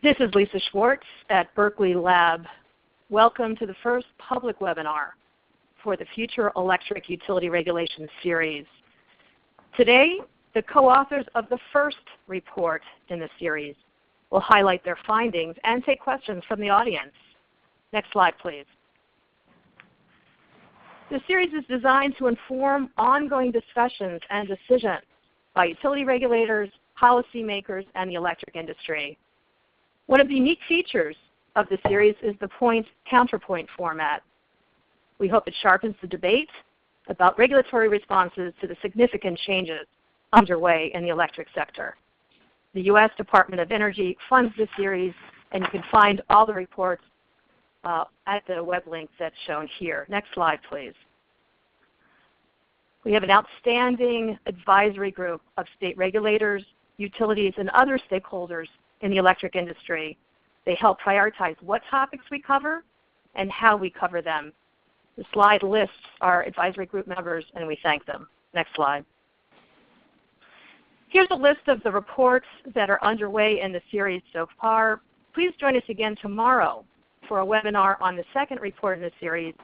This is Lisa Schwartz at Berkeley Lab. Welcome to the first public webinar for the Future Electric Utility Regulation series. Today, the co-authors of the first report in the series will highlight their findings and take questions from the audience. Next slide, please. The series is designed to inform ongoing discussions and decisions by utility regulators, policymakers, and the electric industry. One of the unique features of the series is the point-counterpoint format. We hope it sharpens the debate about regulatory responses to the significant changes underway in the electric sector. The U.S. Department of Energy funds this series, and you can find all the reports at the web link that's shown here. Next slide, please. We have an outstanding advisory group of state regulators, utilities, and other stakeholders in the electric industry. They help prioritize what topics we cover and how we cover them. The slide lists our advisory group members, and we thank them. Next slide. Here's a list of the reports that are underway in the series so far. Please join us again tomorrow for a webinar on the second report in the series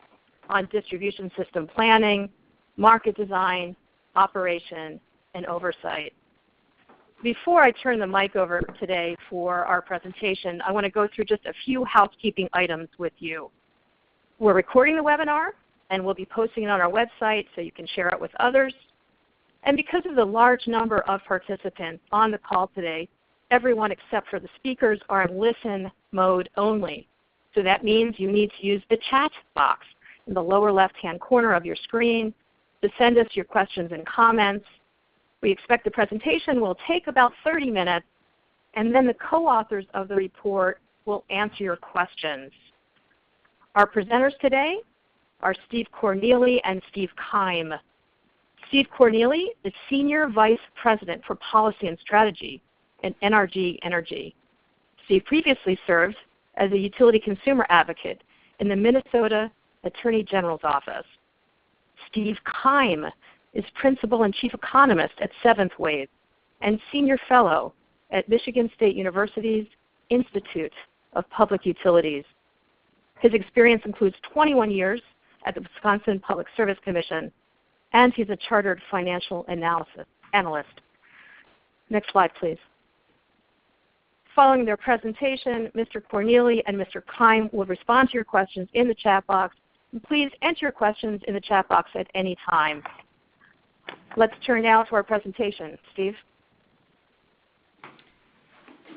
on distribution system planning, market design, operation, and oversight. Before I turn the mic over today for our presentation, I want to go through just a few housekeeping items with you. We're recording the webinar, and we'll be posting it on our website so you can share it with others. And because of the large number of participants on the call today, everyone except for the speakers are in listen mode only. So that means you need to use the chat box in the lower left-hand corner of your screen to send us your questions and comments. We expect the presentation will take about 30 minutes, and then the co-authors of the report will answer your questions. Our presenters today are Steve Corneli and Steve Keim. Steve Corneli is Senior Vice President for Policy and Strategy at NRG Energy. Steve previously served as a utility consumer advocate in the Minnesota Attorney General's Office. Steve Keim is Principal and Chief Economist at Seventhwave and Senior Fellow at Michigan State University's Institute of Public Utilities. His experience includes 21 years at the Wisconsin Public Service Commission, and he's a chartered financial analyst. Next slide, please. Following their presentation, Mr. Corneli and Mr. Keim will respond to your questions in the chat box. And please enter your questions in the chat box at any time. Let's turn now to our presentation. Steve?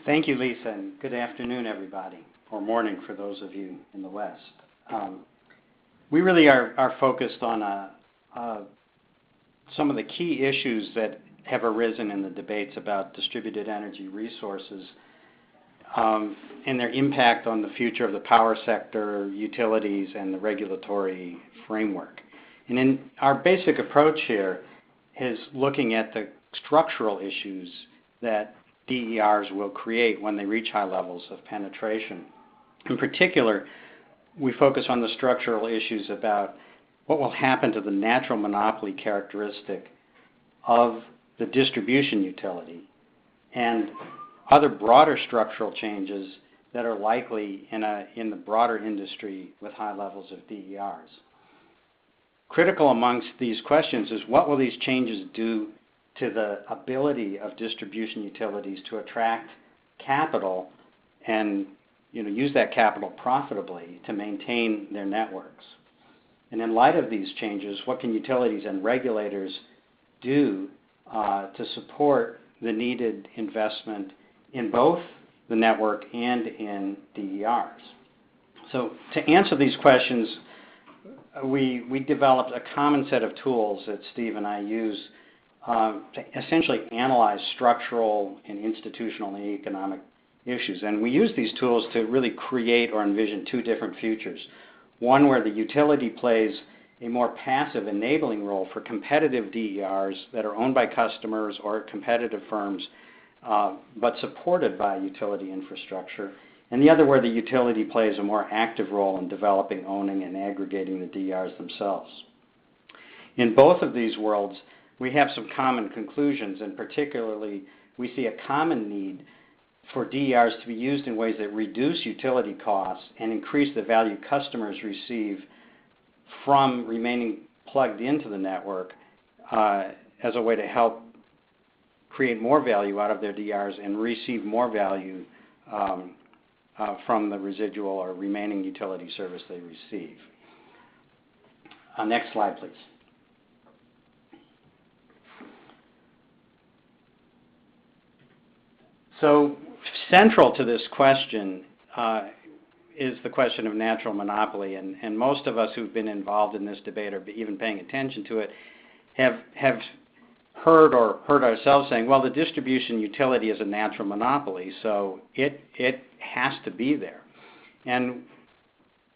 Thank you, Lisa, and good afternoon, everybody, or morning for those of you in the West. We really are focused on some of the key issues that have arisen in the debates about distributed energy resources and their impact on the future of the power sector, utilities, and the regulatory framework. And in our basic approach here is looking at the structural issues that DERs will create when they reach high levels of penetration. In particular, we focus on the structural issues about what will happen to the natural monopoly characteristic of the distribution utility and other broader structural changes that are likely in the broader industry with high levels of DERs. Critical amongst these questions is what will these changes do to the ability of distribution utilities to attract capital and use that capital profitably to maintain their networks. And in light of these changes, what can utilities and regulators do to support the needed investment in both the network and in DERs? So to answer these questions, we developed a common set of tools that Steve and I use to essentially analyze structural and institutional and economic issues. And we use these tools to really create or envision two different futures. One where the utility plays a more passive enabling role for competitive DERs that are owned by customers or competitive firms, but supported by utility infrastructure. And the other where the utility plays a more active role in developing, owning, and aggregating the DERs themselves. In both of these worlds, we have some common conclusions, and particularly we see a common need for DERs to be used in ways that reduce utility costs and increase the value customers receive from remaining plugged into the network as a way to help create more value out of their DERs and receive more value from the residual or remaining utility service they receive. Next slide, please. So central to this question is the question of natural monopoly, and most of us who've been involved in this debate or even paying attention to it have heard ourselves saying, well, the distribution utility is a natural monopoly, so it has to be there. And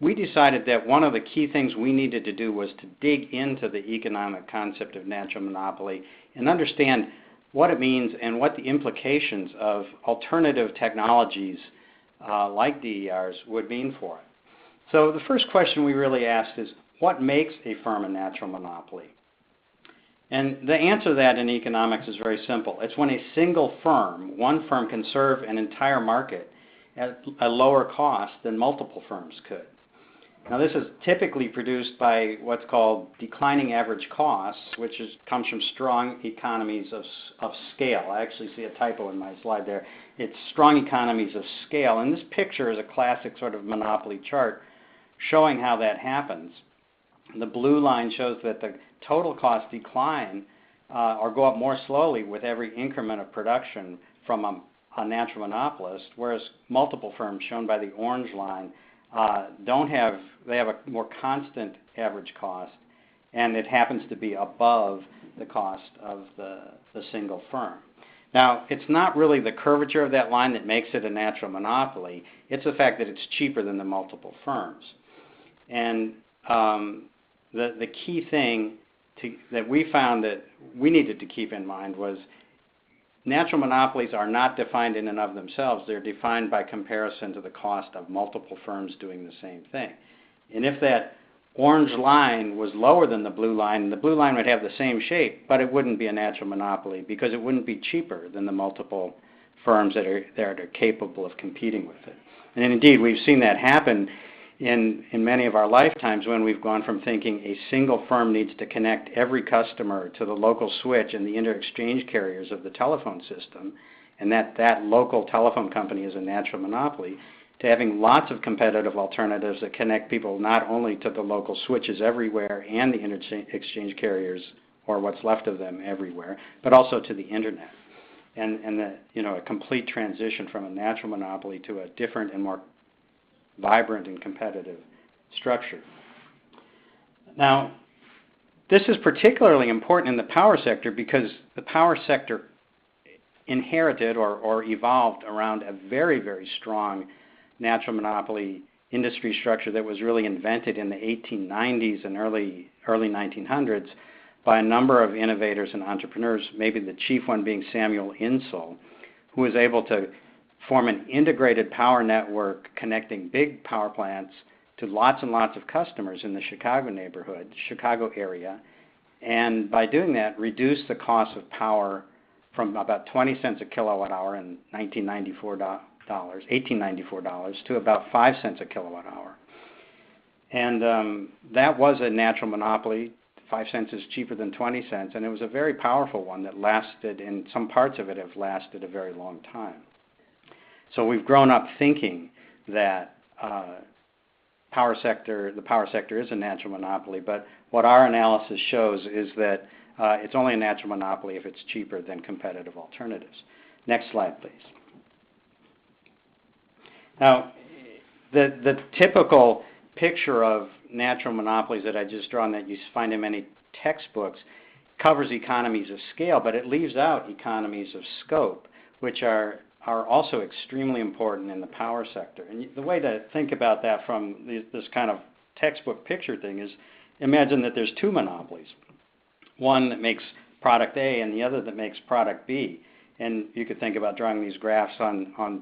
we decided that one of the key things we needed to do was to dig into the economic concept of natural monopoly and understand what it means and what the implications of alternative technologies like DERs would mean for it. So the first question we really asked is, what makes a firm a natural monopoly? And the answer to that in economics is very simple. It's when a single firm, one firm, can serve an entire market at a lower cost than multiple firms could. Now, this is typically produced by what's called declining average costs, which comes from strong economies of scale. I actually see a typo in my slide there. It's strong economies of scale. And this picture is a classic sort of monopoly chart showing how that happens. The blue line shows that the total cost decline or go up more slowly with every increment of production from a natural monopolist, whereas multiple firms, shown by the orange line, they have a more constant average cost, and it happens to be above the cost of the single firm. Now, it's not really the curvature of that line that makes it a natural monopoly. It's the fact that it's cheaper than the multiple firms. And the key thing that we found that we needed to keep in mind was natural monopolies are not defined in and of themselves. They're defined by comparison to the cost of multiple firms doing the same thing. And if that orange line was lower than the blue line would have the same shape, but it wouldn't be a natural monopoly because it wouldn't be cheaper than the multiple firms that are capable of competing with it. And indeed, we've seen that happen in many of our lifetimes when we've gone from thinking a single firm needs to connect every customer to the local switch and the inter-exchange carriers of the telephone system, and that local telephone company is a natural monopoly, to having lots of competitive alternatives that connect people not only to the local switches everywhere and the inter-exchange carriers, or what's left of them everywhere, but also to the internet. And a complete transition from a natural monopoly to a different and more vibrant and competitive structure. Now, this is particularly important in the power sector because the power sector inherited or evolved around a very, very strong natural monopoly industry structure that was really invented in the 1890s and early 1900s by a number of innovators and entrepreneurs, maybe the chief one being Samuel Insull, who was able to form an integrated power network connecting big power plants to lots and lots of customers in the Chicago area, and by doing that, reduce the cost of power from about 20 cents a kilowatt hour in 1894 to about 5 cents a kilowatt hour. And that was a natural monopoly. 5 cents is cheaper than 20 cents, and it was a very powerful one that lasted, and some parts of it have lasted a very long time. So we've grown up thinking that the power sector is a natural monopoly, but what our analysis shows is that it's only a natural monopoly if it's cheaper than competitive alternatives. Next slide, please. Now, the typical picture of natural monopolies that I just drawn that you find in many textbooks covers economies of scale, but it leaves out economies of scope, which are also extremely important in the power sector. And the way to think about that from this kind of textbook picture thing is imagine that there's two monopolies, one that makes product A and the other that makes product B. And you could think about drawing these graphs on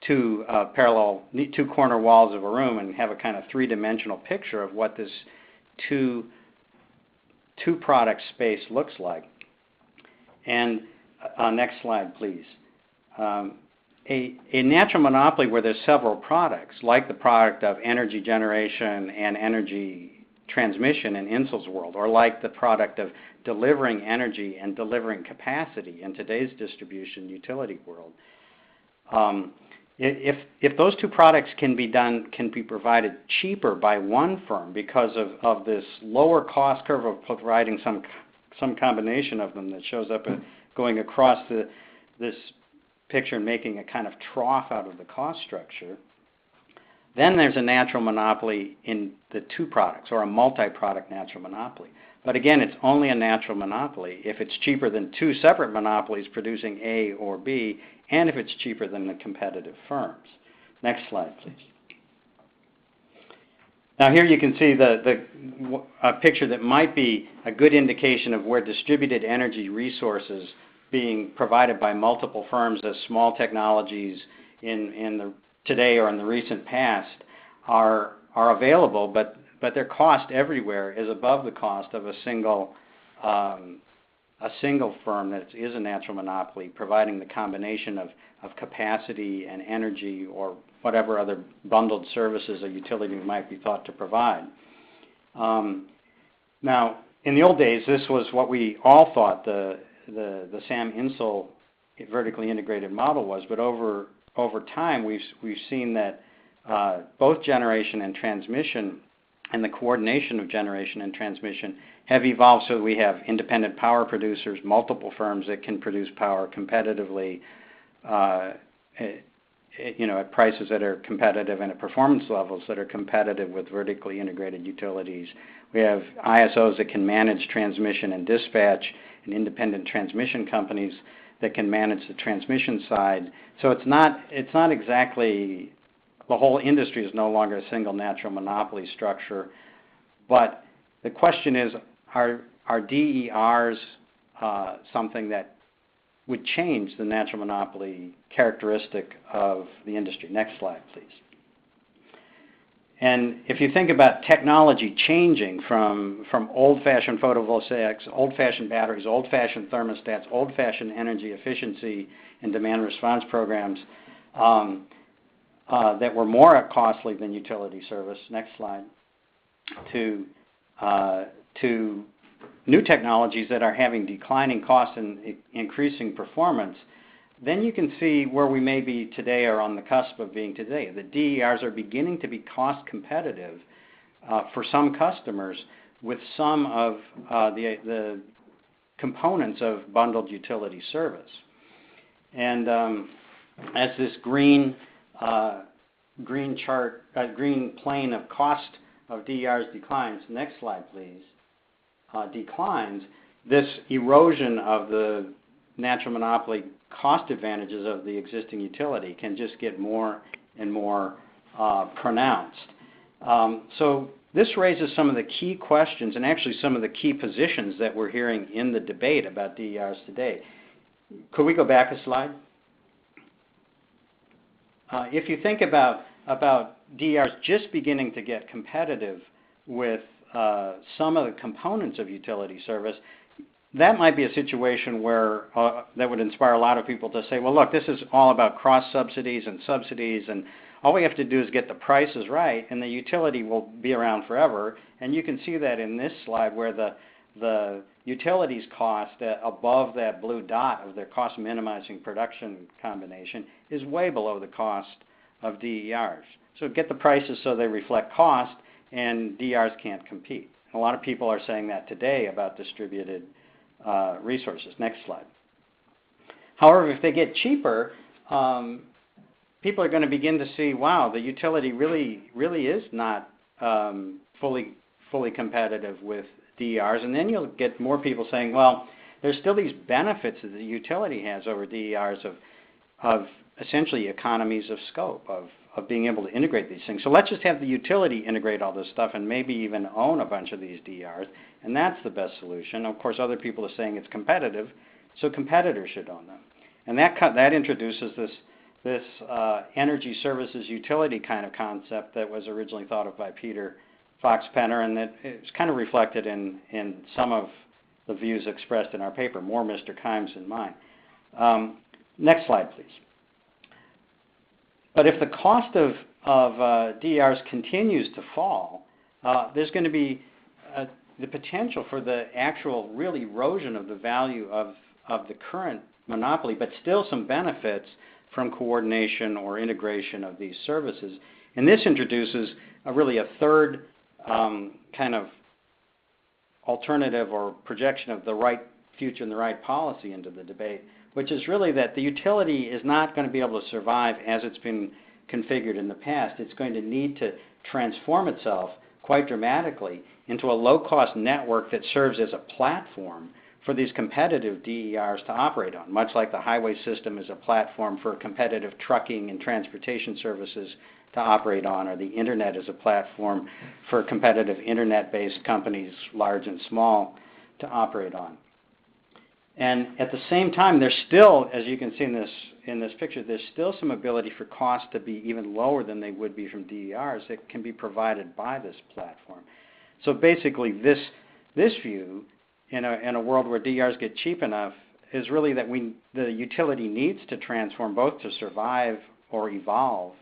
two corner walls of a room and have a kind of three-dimensional picture of what this two product space looks like. And next slide, please. a natural monopoly where there's several products, like the product of energy generation and energy transmission in Insel's world, or like the product of delivering energy and delivering capacity in today's distribution utility world. If those two products can be provided cheaper by one firm because of this lower cost curve of providing some combination of them that shows up going across this picture and making a kind of trough out of the cost structure, then there's a natural monopoly in the two products, or a multi-product natural monopoly. But again, it's only a natural monopoly if it's cheaper than two separate monopolies producing A or B, and if it's cheaper than the competitive firms. Next slide, please. Now here you can see a picture that might be a good indication of where distributed energy resources being provided by multiple firms as small technologies today or in the recent past are available, but their cost everywhere is above the cost of a single firm that is a natural monopoly, providing the combination of capacity and energy or whatever other bundled services a utility might be thought to provide. Now, in the old days, this was what we all thought the Sam Insel vertically integrated model was, but over time we've seen that both generation and transmission and the coordination of generation and transmission have evolved so that we have independent power producers, multiple firms that can produce power competitively, at prices that are competitive and at performance levels that are competitive with vertically integrated utilities. We have ISOs that can manage transmission and dispatch, and independent transmission companies that can manage the transmission side. So it's not exactly, the whole industry is no longer a single natural monopoly structure. But the question is, are DERs something that would change the natural monopoly characteristic of the industry? Next slide, please. And if you think about technology changing from old-fashioned photovoltaics, old-fashioned batteries, old-fashioned thermostats, old-fashioned energy efficiency and demand response programs that were more costly than utility service, next slide, to new technologies that are having declining costs and increasing performance, then you can see where we may be today or on the cusp of being today. The DERs are beginning to be cost competitive for some customers with some of the components of bundled utility service. And as this green plane of cost of DERs declines, next slide please, declines, this erosion of the natural monopoly cost advantages of the existing utility can just get more and more pronounced. So this raises some of the key questions and actually some of the key positions that we're hearing in the debate about DERs today. Could we go back a slide? If you think about DERs just beginning to get competitive with some of the components of utility service, that might be a situation where that would inspire a lot of people to say, well, look, this is all about cross-subsidies, and all we have to do is get the prices right, and the utility will be around forever. And you can see that in this slide where the utilities cost above that blue dot of their cost minimizing production combination is way below the cost of DERs. So get the prices so they reflect cost, and DERs can't compete. A lot of people are saying that today about distributed resources. Next slide. However, if they get cheaper, people are going to begin to see, wow, the utility really is not fully competitive with DERs, and then you'll get more people saying, well, there's still these benefits that the utility has over DERs of essentially economies of scope, of being able to integrate these things. So let's just have the utility integrate all this stuff and maybe even own a bunch of these DERs, and that's the best solution. Of course, other people are saying it's competitive, so competitors should own them. And that introduces this energy services utility kind of concept that was originally thought of by Peter Fox-Penner, and that it's kind of reflected in some of the views expressed in our paper, more Mr. Keim's than mine. Next slide, please. But if the cost of DERs continues to fall, there's going to be the potential for the actual real erosion of the value of the current monopoly, but still some benefits from coordination or integration of these services. And this introduces really a third kind of alternative or projection of the right future and the right policy into the debate, which is really that the utility is not going to be able to survive as it's been configured in the past. It's going to need to transform itself quite dramatically into a low-cost network that serves as a platform for these competitive DERs to operate on, much like the highway system is a platform for competitive trucking and transportation services to operate on, or the internet is a platform for competitive internet-based companies, large and small, to operate on. And at the same time, there's still, as you can see in this picture, there's still some ability for costs to be even lower than they would be from DERs that can be provided by this platform. So basically, this view, in a world where DERs get cheap enough, is really that the utility needs to transform both to survive or evolve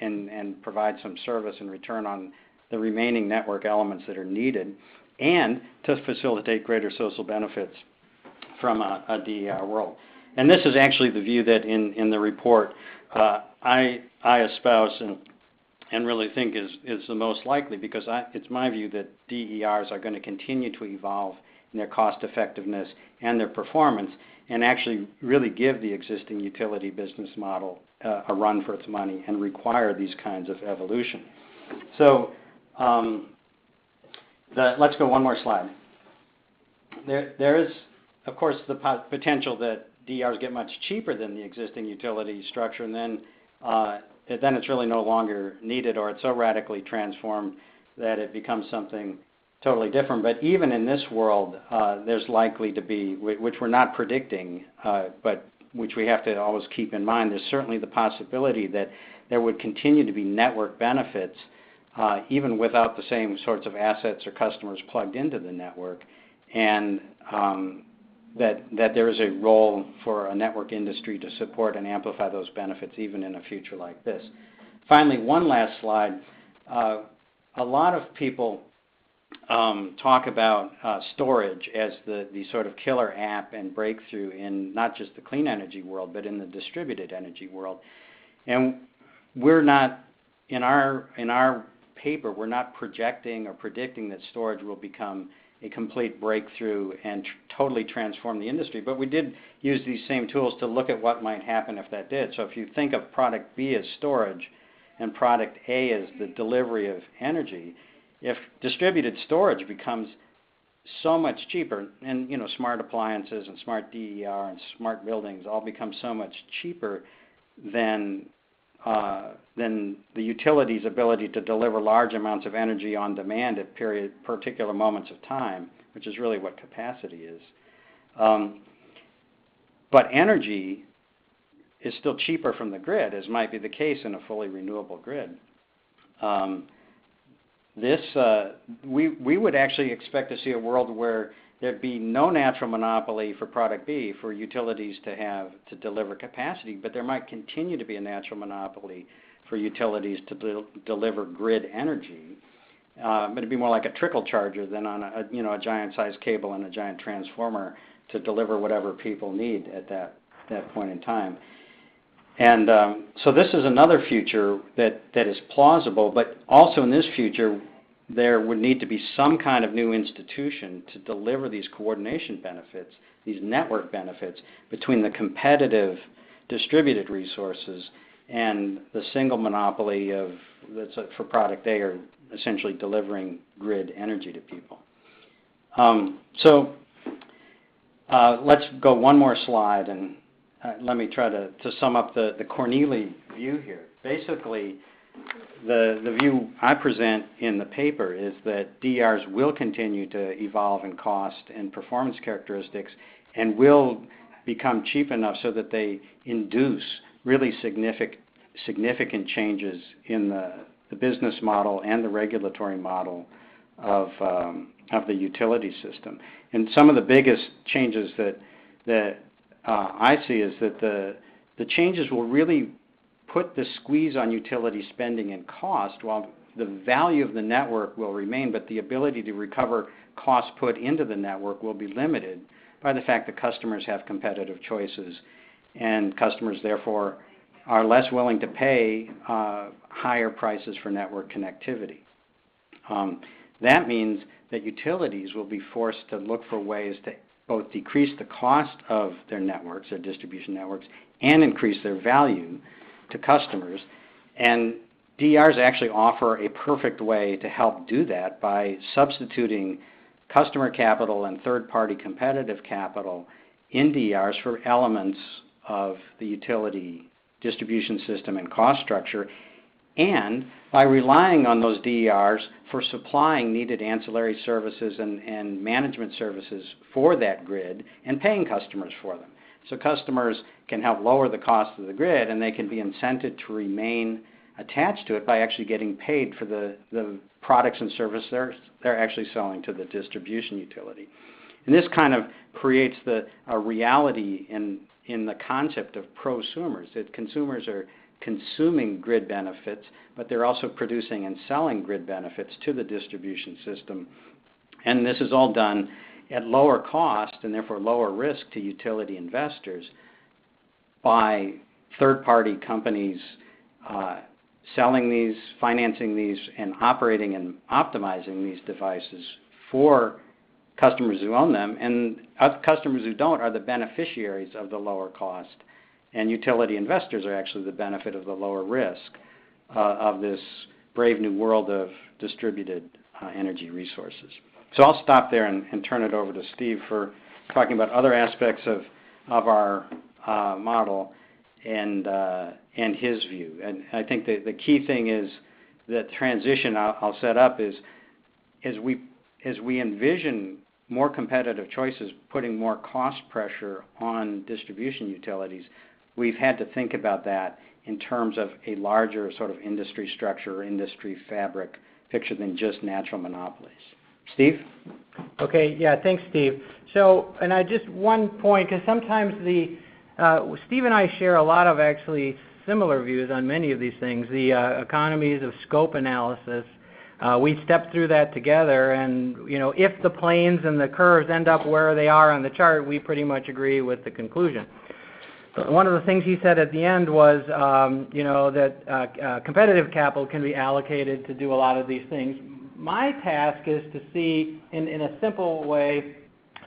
and provide some service in return on the remaining network elements that are needed, and to facilitate greater social benefits from a DER world. And this is actually the view that in the report I espouse and really think is the most likely, because it's my view that DERs are going to continue to evolve in their cost effectiveness and their performance, and actually really give the existing utility business model a run for its money and require these kinds of evolution. So let's go one more slide. There is, of course, the potential that DERs get much cheaper than the existing utility structure, and then it's really no longer needed, or it's so radically transformed that it becomes something totally different. But even in this world, there's likely to be, which we're not predicting, but which we have to always keep in mind, there's certainly the possibility that there would continue to be network benefits even without the same sorts of assets or customers plugged into the network, and that there is a role for a network industry to support and amplify those benefits even in a future like this. Finally, one last slide. A lot of people talk about storage as the sort of killer app and breakthrough in not just the clean energy world, but in the distributed energy world. And we're not, in our paper, we're not projecting or predicting that storage will become a complete breakthrough and totally transform the industry, but we did use these same tools to look at what might happen if that did. So if you think of product B as storage and product A as the delivery of energy, if distributed storage becomes so much cheaper, and smart appliances and smart DER and smart buildings all become so much cheaper than the utility's ability to deliver large amounts of energy on demand at particular moments of time, which is really what capacity is. But energy is still cheaper from the grid, as might be the case in a fully renewable grid. We would actually expect to see a world where there'd be no natural monopoly for product B for utilities to deliver capacity, but there might continue to be a natural monopoly for utilities to deliver grid energy. But it'd be more like a trickle charger than on a giant-sized cable and a giant transformer to deliver whatever people need at that point in time. And so this is another future that is plausible, but also in this future there would need to be some kind of new institution to deliver these coordination benefits, these network benefits, between the competitive distributed resources and the single monopoly that's for product A, or essentially delivering grid energy to people. So let's go one more slide, and let me try to sum up the Corneli view here. Basically, the view I present in the paper is that DERs will continue to evolve in cost and performance characteristics, and will become cheap enough so that they induce really significant changes in the business model and the regulatory model of the utility system. And some of the biggest changes that I see is that the changes will really put the squeeze on utility spending and cost, while the value of the network will remain, but the ability to recover costs put into the network will be limited by the fact that customers have competitive choices, and customers therefore are less willing to pay higher prices for network connectivity. That means that utilities will be forced to look for ways to both decrease the cost of their networks, their distribution networks, and increase their value to customers. And DERs actually offer a perfect way to help do that by substituting customer capital and third-party competitive capital in DERs for elements of the utility distribution system and cost structure, and by relying on those DERs for supplying needed ancillary services and management services for that grid and paying customers for them. So customers can help lower the cost of the grid, and they can be incented to remain attached to it by actually getting paid for the products and services they're actually selling to the distribution utility. And this kind of creates a reality in the concept of prosumers, that consumers are consuming grid benefits, but they're also producing and selling grid benefits to the distribution system. And this is all done at lower cost and therefore lower risk to utility investors by third-party companies selling these, financing these, and operating and optimizing these devices for customers who own them, and customers who don't are the beneficiaries of the lower cost, and utility investors are actually the benefit of the lower risk of this brave new world of distributed energy resources. So I'll stop there and turn it over to Steve for talking about other aspects of our model and his view. And I think the key thing is that transition I'll set up is as we envision more competitive choices, putting more cost pressure on distribution utilities, we've had to think about that in terms of a larger sort of industry structure or industry fabric picture than just natural monopolies. Steve? Okay, yeah, thanks, Steve. So, and I just one point, because sometimes Steve and I share a lot of actually similar views on many of these things. The economies of scope analysis, we stepped through that together, and if the planes and the curves end up where they are on the chart, we pretty much agree with the conclusion. But one of the things he said at the end was, that competitive capital can be allocated to do a lot of these things. My task is to see, in a simple way,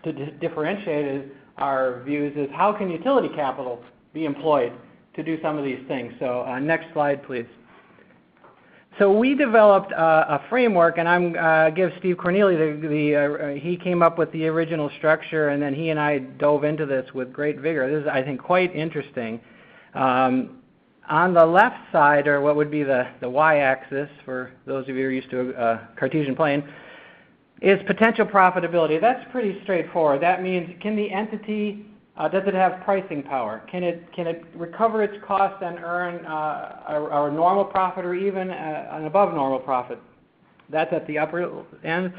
to differentiate our views, is how can utility capital be employed to do some of these things. So next slide, please. So we developed a framework, and I'm give Steve Corneli he came up with the original structure, and then he and I dove into this with great vigor. This is, I think, quite interesting. On the left side, or what would be the y-axis, for those of you who are used to a Cartesian plane, is potential profitability. That's pretty straightforward. That means, can the entity, does it have pricing power? Can it recover its cost and earn a normal profit or even an above normal profit? That's at the upper end.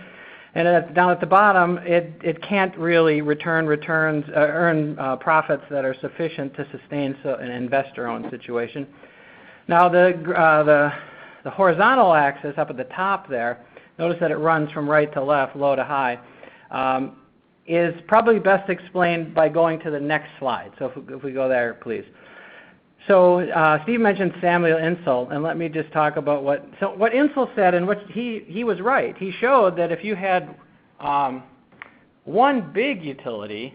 And down at the bottom, it can't really earn profits that are sufficient to sustain an investor-owned situation. Now the horizontal axis up at the top there, notice that it runs from right to left, low to high, is probably best explained by going to the next slide. So if we go there, please. So Steve mentioned Samuel Insull, and let me just talk about what Insull said, and what he was right. He showed that if you had one big utility,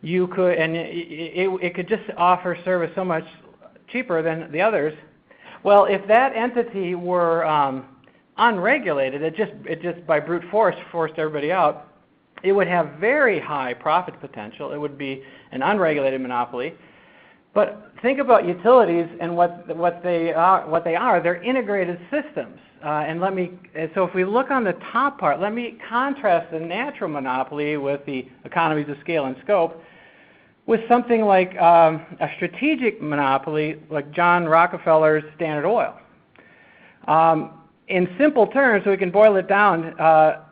you could, and it could just offer service so much cheaper than the others. Well, if that entity were unregulated, it just by brute force forced everybody out, it would have very high profit potential. It would be an unregulated monopoly. But think about utilities and what they are. They're integrated systems. So if we look on the top part, let me contrast the natural monopoly with the economies of scale and scope with something like a strategic monopoly like John Rockefeller's Standard Oil. In simple terms, so we can boil it down,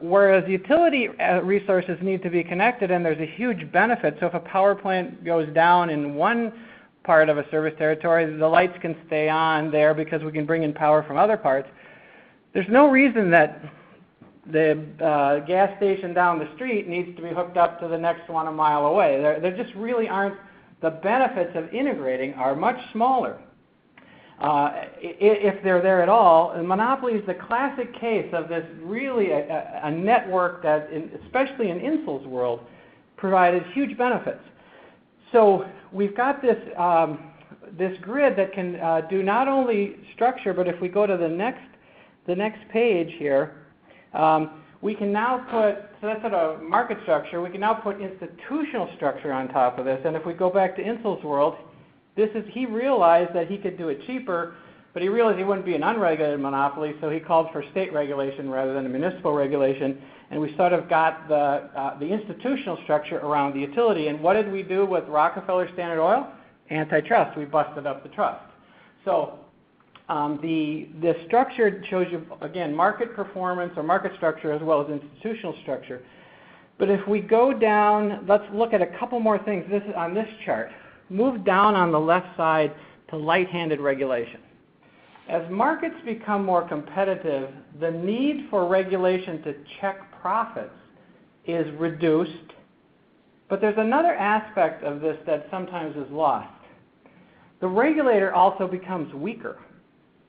whereas utility resources need to be connected and there's a huge benefit. So if a power plant goes down in one part of a service territory, the lights can stay on there because we can bring in power from other parts. There's no reason that the gas station down the street needs to be hooked up to the next one a mile away. There just really aren't, the benefits of integrating are much smaller. If they're there at all. And monopoly is the classic case of this really a network that, especially in Insel's world, provided huge benefits. So we've got this, this grid that can do not only structure, but if we go to the next page here, we can now put, so that's at a market structure, we can now put institutional structure on top of this. And if we go back to Insel's world, he realized that he could do it cheaper, but he realized he wouldn't be an unregulated monopoly, so he called for state regulation rather than a municipal regulation. And we sort of got the institutional structure around the utility. And what did we do with Rockefeller Standard Oil? Antitrust. We busted up the trust. So the structure shows you, again, market performance or market structure as well as institutional structure. But if we go down, let's look at a couple more things on this chart. Move down on the left side to light-handed regulation. As markets become more competitive, the need for regulation to check profits is reduced. But there's another aspect of this that sometimes is lost. The regulator also becomes weaker.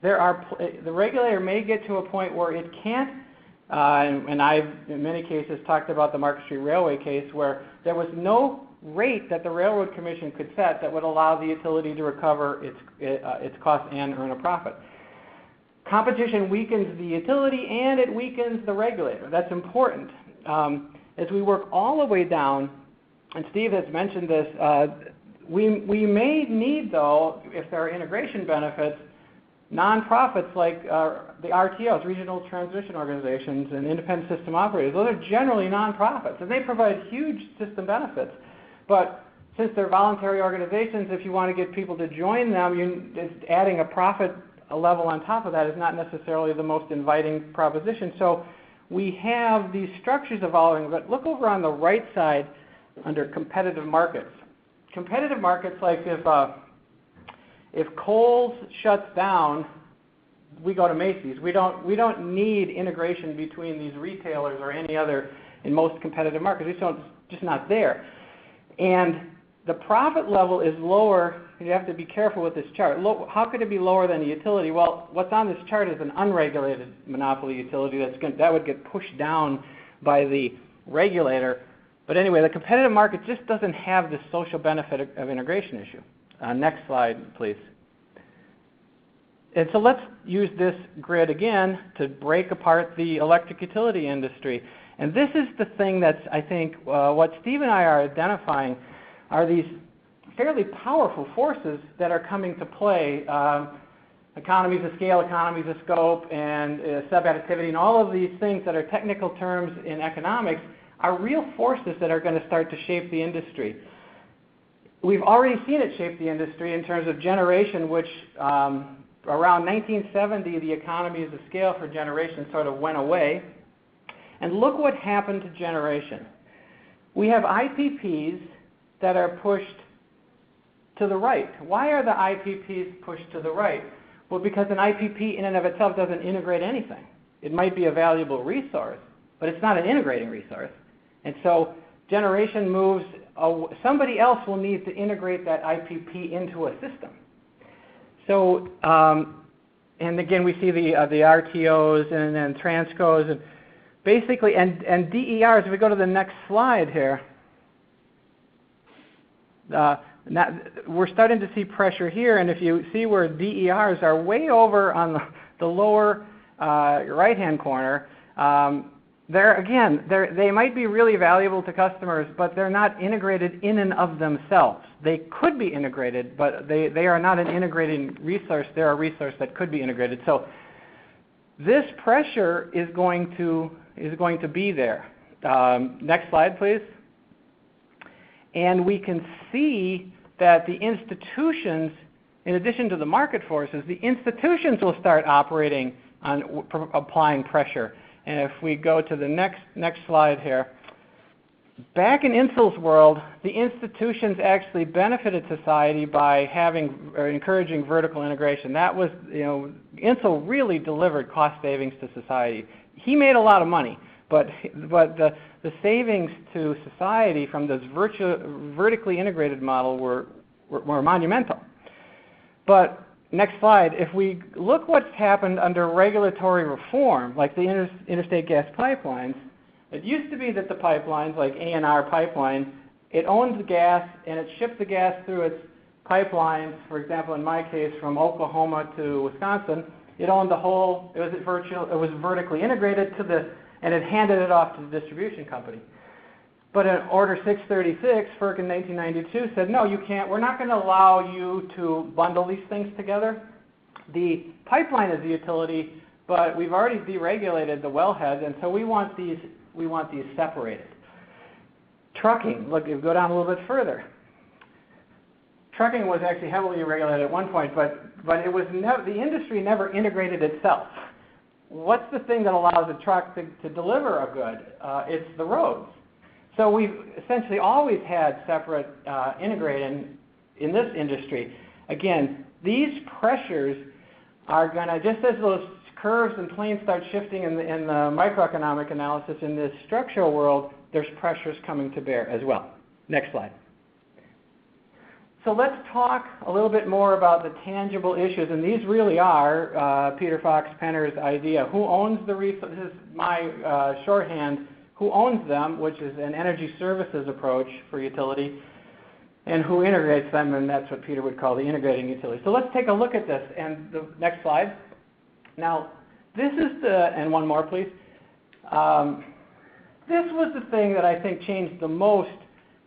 The regulator may get to a point where it can't, and I've in many cases talked about the Market Street Railway case where there was no rate that the Railroad Commission could set that would allow the utility to recover its cost and earn a profit. Competition weakens the utility and it weakens the regulator. That's important. As we work all the way down, and Steve has mentioned this, we may need, though, if there are integration benefits, nonprofits like the RTOs, Regional Transmission Organizations, and Independent System Operators. Those are generally nonprofits, and they provide huge system benefits. But since they're voluntary organizations, if you want to get people to join them, just adding a profit level on top of that is not necessarily the most inviting proposition. So we have these structures evolving. But look over on the right side under competitive markets. Competitive markets, like if Kohl's shuts down, we go to Macy's. We don't need integration between these retailers or any other in most competitive markets. It's just not there. And the profit level is lower. You have to be careful with this chart. How could it be lower than a utility? Well, what's on this chart is an unregulated monopoly utility that would get pushed down by the regulator. But anyway, the competitive market just doesn't have the social benefit of integration issue. Next slide, please. And so let's use this grid again to break apart the electric utility industry. And this is the thing that's, I think, what Steve and I are identifying are these fairly powerful forces that are coming to play. Economies of scale, economies of scope, and sub-additivity, and all of these things that are technical terms in economics are real forces that are going to start to shape the industry. We've already seen it shape the industry in terms of generation, which around 1970, the economies of scale for generation sort of went away. And look what happened to generation. We have IPPs that are pushed to the right. Why are the IPPs pushed to the right? Well, because an IPP in and of itself doesn't integrate anything. It might be a valuable resource, but it's not an integrating resource. And so generation moves, somebody else will need to integrate that IPP into a system. So, and again, we see the RTOs and then Transcos, and basically, and DERs, if we go to the next slide here, we're starting to see pressure here, and if you see where DERs are way over on the lower right-hand corner, they might be really valuable to customers, but they're not integrated in and of themselves. They could be integrated, but they are not an integrating resource. They're a resource that could be integrated. So this pressure is going to be there. Next slide, please. And we can see that the institutions, in addition to the market forces, the institutions will start operating on applying pressure. And if we go to the next slide here, Back in Insel's world, the institutions actually benefited society by having or encouraging vertical integration. That was, Insel really delivered cost savings to society. He made a lot of money, but the savings to society from this vertically integrated model were monumental. But next slide, if we look what's happened under regulatory reform, like the interstate gas pipelines, it used to be that the pipelines, like ANR pipeline, it owned the gas and it shipped the gas through its pipelines. For example, in my case, from Oklahoma to Wisconsin, it owned the whole. It was vertically integrated and it handed it off to the distribution company. But in Order 636, FERC in 1992 said, no, you can't. We're not going to allow you to bundle these things together. The pipeline is the utility, but we've already deregulated the wellhead, and so we want these separated. Trucking, look, you go down a little bit further. Trucking was actually heavily regulated at one point, but it was the industry never integrated itself. What's the thing that allows a truck to deliver a good? It's the roads. So we've essentially always had separate integrating in this industry. Again, these pressures are going to, just as those curves and planes start shifting in the microeconomic analysis in this structural world, there's pressures coming to bear as well. Next slide. So let's talk a little bit more about the tangible issues, and these really are Peter Fox Penner's idea. Who owns the resources? This is my shorthand. Who owns them, which is an energy services approach for utility, and who integrates them, and that's what Peter would call the integrating utility. So let's take a look at this, and the next slide. Now, this is and one more please. This was the thing that I think changed the most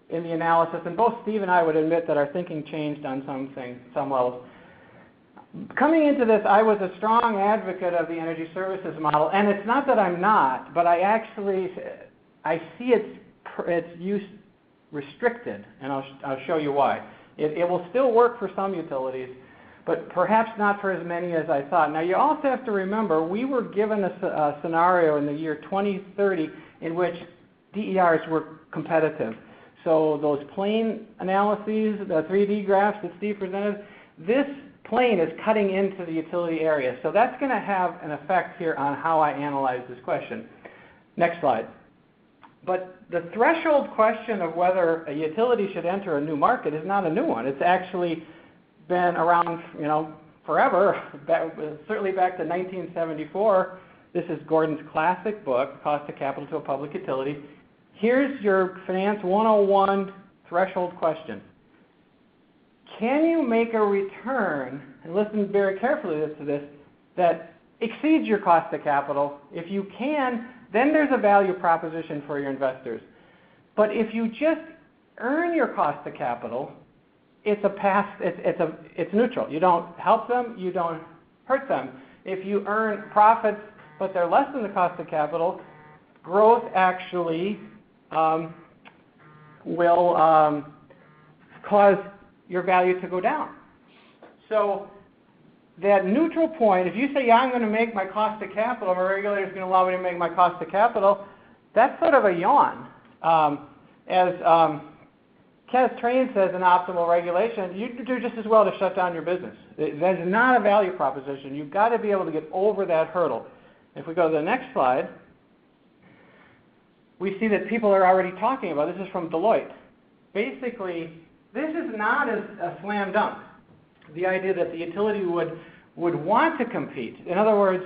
in the analysis, and both Steve and I would admit that our thinking changed on some levels. Coming into this, I was a strong advocate of the energy services model, and it's not that I'm not, but I see its use restricted, and I'll show you why. It will still work for some utilities, but perhaps not for as many as I thought. Now, you also have to remember, we were given a scenario in the year 2030 in which DERs were competitive. So those plane analyses, the 3D graphs that Steve presented, this plane is cutting into the utility area. So that's going to have an effect here on how I analyze this question. Next slide. But the threshold question of whether a utility should enter a new market is not a new one. It's actually been around, forever, certainly back to 1974. This is Gordon's classic book, Cost of Capital to a Public Utility. Here's your Finance 101 threshold question. Can you make a return, and listen very carefully to this, that exceeds your cost of capital? If you can, then there's a value proposition for your investors. But if you just earn your cost of capital, it's neutral. You don't help them, you don't hurt them. If you earn profits, but they're less than the cost of capital, growth actually will cause your value to go down. So that neutral point, if you say, yeah, I'm going to make my cost of capital, my regulator is going to allow me to make my cost of capital, that's sort of a yawn. As Kenneth Train says in Optimal Regulation, you do just as well to shut down your business. That is not a value proposition. You've got to be able to get over that hurdle. If we go to the next slide, we see that people are already talking about, this is from Deloitte. Basically, this is not a slam dunk. The idea that the utility would want to compete. In other words,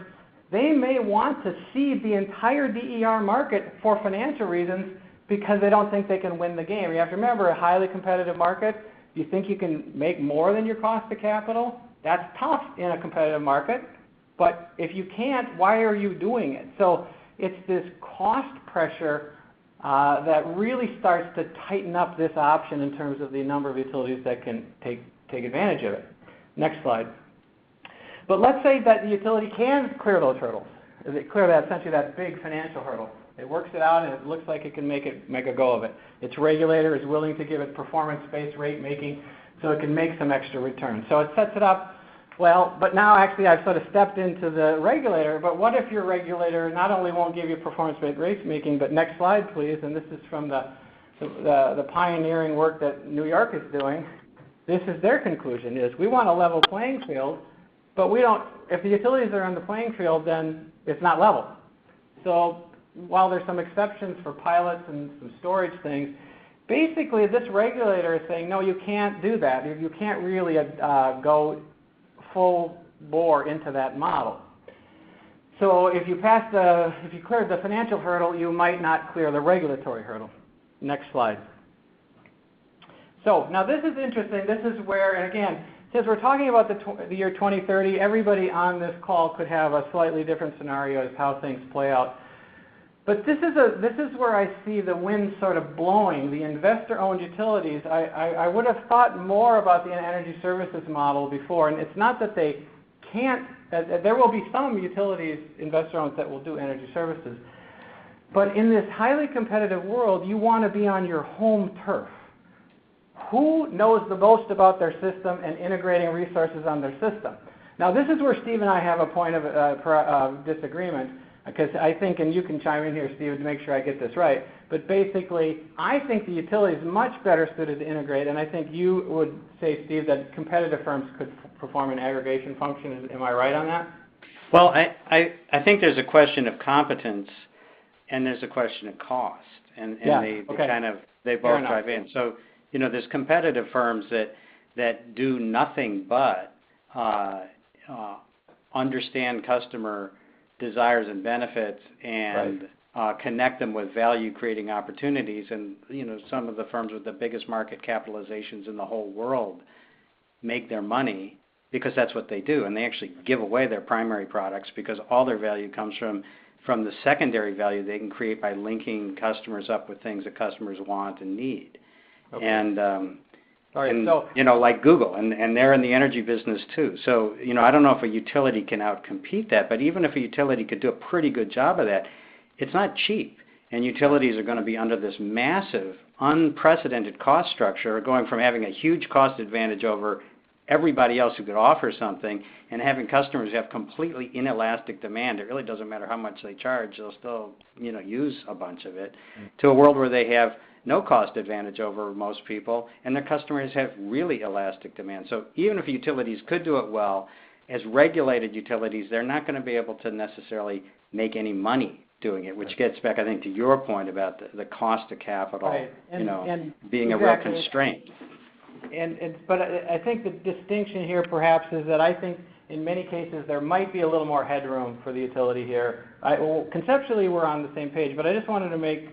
they may want to cede the entire DER market for financial reasons because they don't think they can win the game. You have to remember, a highly competitive market, you think you can make more than your cost of capital? That's tough in a competitive market. But if you can't, why are you doing it? So it's this cost pressure that really starts to tighten up this option in terms of the number of utilities that can take advantage of it. Next slide. But let's say that the utility can clear those hurdles. Clear that, essentially that big financial hurdle. It works it out and it looks like it can make a go of it. Its regulator is willing to give it performance-based rate making so it can make some extra return. So it sets it up well, but now actually I've sort of stepped into the regulator, but what if your regulator not only won't give you performance-based rate making, but next slide please, and this is from the the pioneering work that New York is doing, this is their conclusion, is we want a level playing field, but we don't, if the utilities are on the playing field, then it's not level. So while there's some exceptions for pilots and some storage things, basically this regulator is saying, no, you can't do that. You can't really go full bore into that model. So if you cleared the financial hurdle, you might not clear the regulatory hurdle. Next slide. So now this is interesting. This is where, and again, since we're talking about the year 2030, everybody on this call could have a slightly different scenario as how things play out. But this is where I see the wind sort of blowing. The investor-owned utilities, I would have thought more about the energy services model before, and it's not that they can't, there will be some utilities, investor-owned, that will do energy services. But in this highly competitive world, you want to be on your home turf. Who knows the most about their system and integrating resources on their system? Now, this is where Steve and I have a point of disagreement, because I think, and you can chime in here, Steve, to make sure I get this right, but basically, I think the utility is much better suited to integrate, and I think you would say, Steve, that competitive firms could perform an aggregation function. Am I right on that? Well, I think there's a question of competence, and there's a question of cost, and yeah, they both drive in. So, there's competitive firms that do nothing but understand customer desires and benefits and connect them with value-creating opportunities. And some of the firms with the biggest market capitalizations in the whole world make their money because that's what they do, and they actually give away their primary products because all their value comes from the secondary value they can create by linking customers up with things that customers want and need. Okay. And like Google, and they're in the energy business too. So, I don't know if a utility can outcompete that, but even if a utility could do a pretty good job of that, it's not cheap. And utilities are going to be under this massive, unprecedented cost structure, going from having a huge cost advantage over everybody else who could offer something, and having customers have completely inelastic demand. It really doesn't matter how much they charge; they'll still, use a bunch of it. To a world where they have no cost advantage over most people, and their customers have really elastic demand. So even if utilities could do it well, as regulated utilities, they're not going to be able to necessarily make any money doing it, which gets back, I think, to your point about the cost of capital, and being exactly a real constraint. But I think the distinction here perhaps is that I think in many cases there might be a little more headroom for the utility here. Conceptually we're on the same page, but I just wanted to make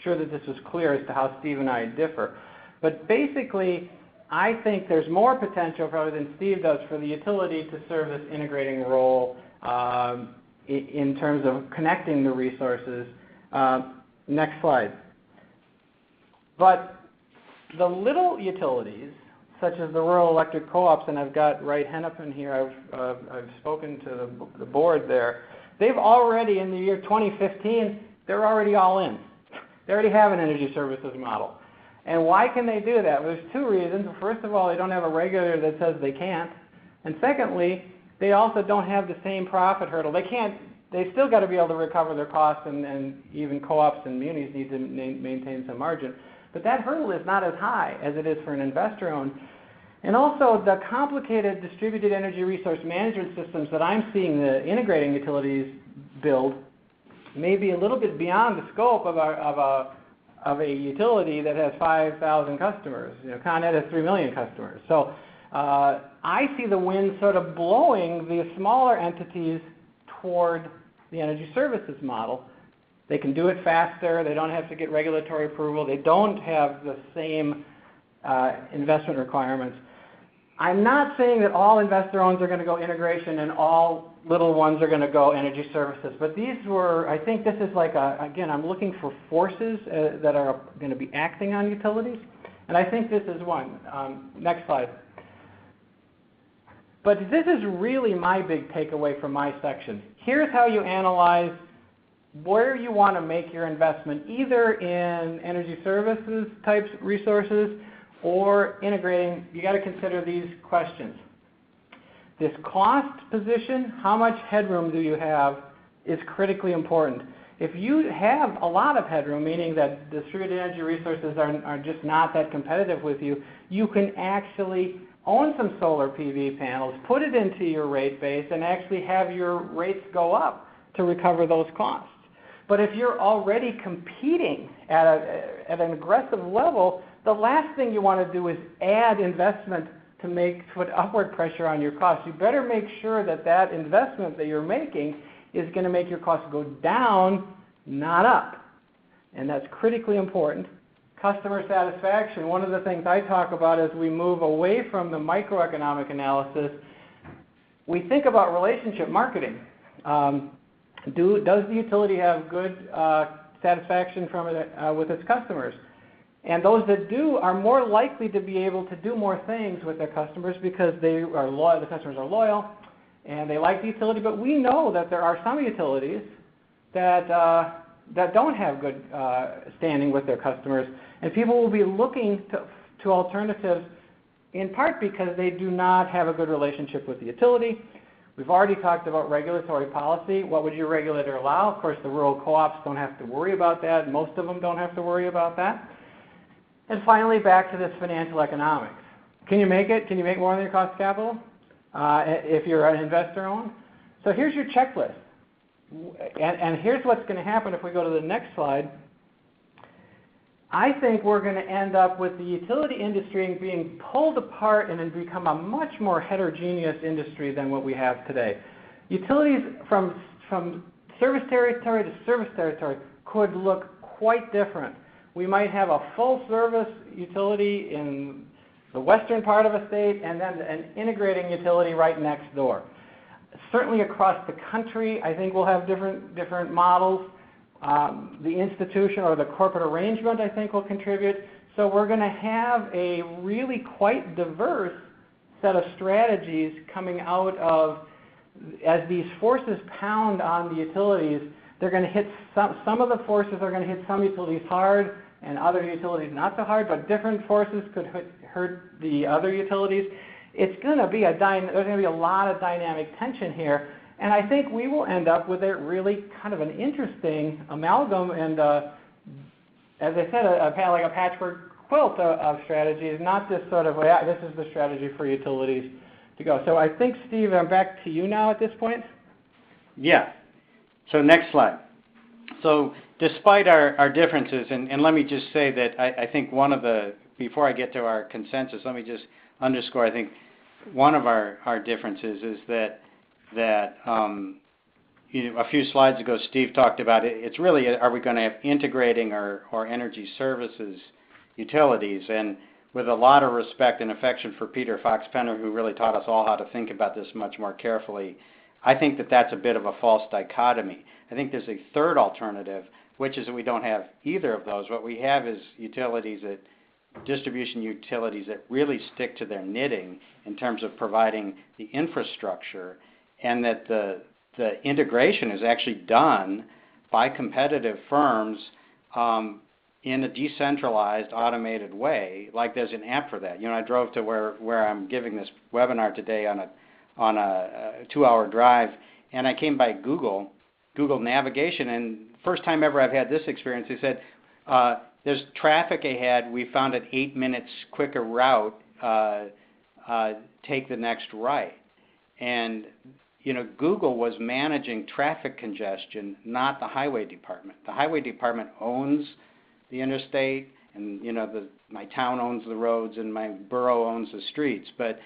sure that this was clear as to how Steve and I differ. But basically, I think there's more potential probably than Steve does for the utility to serve this integrating role in terms of connecting the resources. Next slide. But the little utilities, such as the rural electric co-ops, and I've got Wright Hennepin here, I've spoken to the board there, they've already, in the year 2015, they're already all in. They already have an energy services model. And why can they do that? Well, there's two reasons. First of all, they don't have a regulator that says they can't. And secondly, they also don't have the same profit hurdle. They still got to be able to recover their costs, and even co-ops and munis need to maintain some margin. But that hurdle is not as high as it is for an investor-owned. And also, the complicated distributed energy resource management systems that I'm seeing the integrating utilities build may be a little bit beyond the scope of a utility that has 5,000 customers. Con Ed has 3 million customers. So I see the wind sort of blowing the smaller entities toward the energy services model. They can do it faster. They don't have to get regulatory approval. They don't have the same investment requirements. I'm not saying that all investor-owns are going to go integration and all little ones are going to go energy services, but I think this is like again, I'm looking for forces that are going to be acting on utilities, and I think this is one. Next slide. But this is really my big takeaway from my section. Here's how you analyze where you want to make your investment, either in energy services types resources or integrating. You got to consider these questions. This cost position, how much headroom do you have, is critically important. If you have a lot of headroom, meaning that distributed energy resources are just not that competitive with you, you can actually own some solar PV panels, put it into your rate base, and actually have your rates go up to recover those costs. But if you're already competing at an aggressive level, the last thing you want to do is add investment to put upward pressure on your costs. You better make sure that that investment that you're making is going to make your costs go down, not up. And that's critically important. Customer satisfaction, one of the things I talk about as we move away from the microeconomic analysis, we think about relationship marketing. Does the utility have good satisfaction from it with its customers? And those that do are more likely to be able to do more things with their customers because they are loyal, the customers are loyal, and they like the utility. But we know that there are some utilities that don't have good standing with their customers, and people will be looking to alternatives in part because they do not have a good relationship with the utility. We've already talked about regulatory policy. What would your regulator allow? Of course, the rural co-ops don't have to worry about that. Most of them don't have to worry about that. And finally, back to this financial economics. Can you make it? Can you make more than your cost of capital if you're an investor-owned? So here's your checklist. And here's what's going to happen if we go to the next slide. I think we're going to end up with the utility industry being pulled apart and then become a much more heterogeneous industry than what we have today. Utilities from service territory to service territory could look quite different. We might have a full-service utility in the western part of a state and then an integrating utility right next door. Certainly across the country, I think we'll have different models. The institution or the corporate arrangement, I think, will contribute. So we're going to have a really quite diverse set of strategies coming out of, as these forces pound on the utilities, they're going to hit some of the forces are going to hit some utilities hard and other utilities not so hard, but different forces could hurt the other utilities. It's going to be there's going to be a lot of dynamic tension here, and I think we will end up with a really kind of an interesting amalgam and, as I said, like a patchwork quilt of strategies, not this sort of, this is the strategy for utilities to go. So I think, Steve, I'm back to you now at this point. Yeah. So next slide. So despite our differences, and let me just say that I think before I get to our consensus, let me just underscore, I think one of our differences is that a few slides ago Steve talked about it. It's really, are we going to have integrating or energy services utilities? And with a lot of respect and affection for Peter Fox-Penner, who really taught us all how to think about this much more carefully, I think that that's a bit of a false dichotomy. I think there's a third alternative, which is that we don't have either of those. What we have is distribution utilities that really stick to their knitting in terms of providing the infrastructure, and that the integration is actually done by competitive firms in a decentralized, automated way, like there's an app for that. You know, I drove to where I'm giving this webinar today on a 2-hour drive, and I came by Google navigation, and first time ever I've had this experience, they said, there's traffic ahead, we found an 8 minutes quicker route, take the next right. And you know, Google was managing traffic congestion, not the highway department. The highway department owns the interstate, and you know, my town owns the roads and my borough owns the streets, but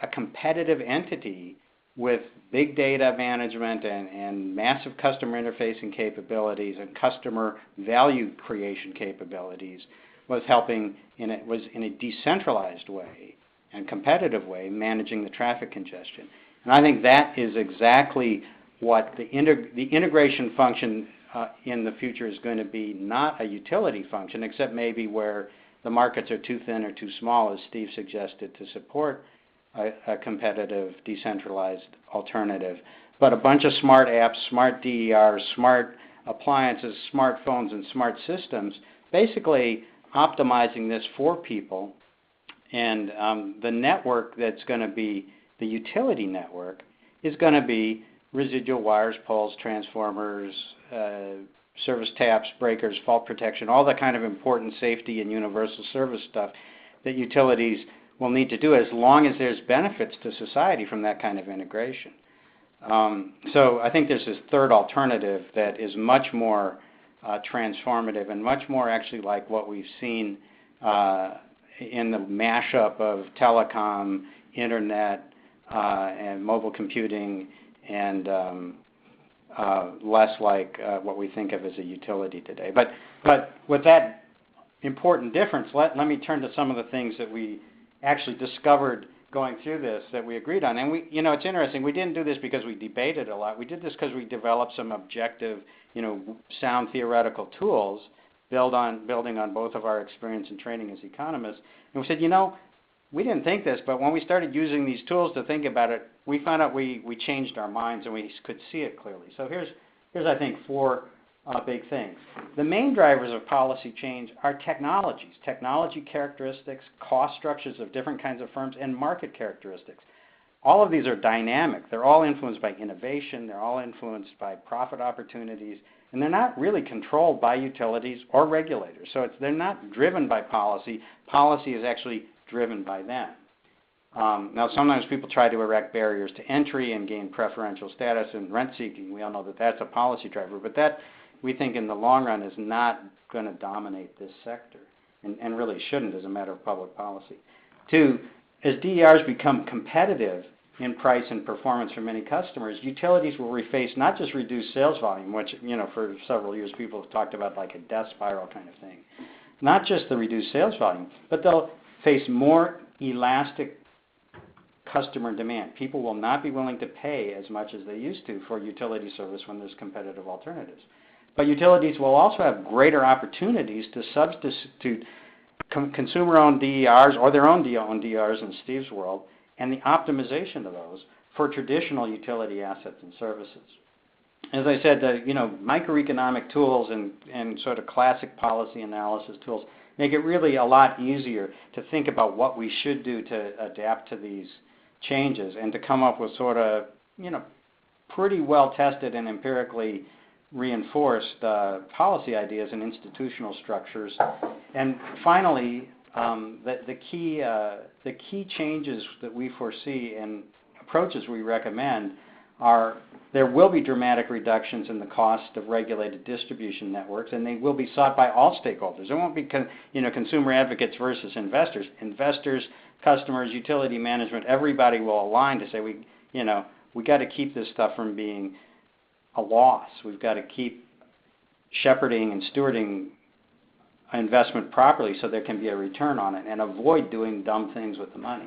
a competitive entity with big data management and massive customer interfacing capabilities and customer value creation capabilities was helping in a decentralized way and competitive way managing the traffic congestion. And I think that is exactly what the integration function in the future is going to be, not a utility function, except maybe where the markets are too thin or too small, as Steve suggested, to support a competitive, decentralized alternative. But a bunch of smart apps, smart DERs, smart appliances, smartphones, and smart systems, basically optimizing this for people. And the network that's going to be the utility network is going to be residual wires, poles, transformers, service taps, breakers, fault protection, all the kind of important safety and universal service stuff that utilities will need to do as long as there's benefits to society from that kind of integration. So I think there's this third alternative that is much more transformative and much more actually like what we've seen in the mashup of telecom, internet, and mobile computing, and less like what we think of as a utility today. But with that important difference, let me turn to some of the things that we actually discovered going through this that we agreed on. And we, it's interesting, we didn't do this because we debated a lot. We did this because we developed some objective, sound theoretical tools building on both of our experience and training as economists. And we said, we didn't think this, but when we started using these tools to think about it, we found out we changed our minds and we could see it clearly. So here's I think, four big things. The main drivers of policy change are technologies, technology characteristics, cost structures of different kinds of firms, and market characteristics. All of these are dynamic. They're all influenced by innovation. They're all influenced by profit opportunities. And they're not really controlled by utilities or regulators. So they're not driven by policy. Policy is actually driven by them. Now, sometimes people try to erect barriers to entry and gain preferential status in rent seeking. We all know that that's a policy driver. But that, we think, in the long run is not going to dominate this sector and really shouldn't as a matter of public policy. Two, as DERs become competitive in price and performance for many customers, utilities will face not just reduced sales volume, which, for several years people have talked about like a death spiral kind of thing. Not just the reduced sales volume, but they'll face more elastic customer demand. People will not be willing to pay as much as they used to for utility service when there's competitive alternatives. But utilities will also have greater opportunities to substitute consumer-owned DERs or their own DERs in Steve's world, and the optimization of those for traditional utility assets and services. As I said, the microeconomic tools and sort of classic policy analysis tools make it really a lot easier to think about what we should do to adapt to these changes and to come up with sort of, pretty well-tested and empirically reinforced policy ideas and institutional structures. And finally, the key changes that we foresee and approaches we recommend are there will be dramatic reductions in the cost of regulated distribution networks, and they will be sought by all stakeholders. It won't be consumer advocates versus investors. Investors, customers, utility management, everybody will align to say we got to keep this stuff from being a loss. We've got to keep shepherding and stewarding investment properly so there can be a return on it and avoid doing dumb things with the money.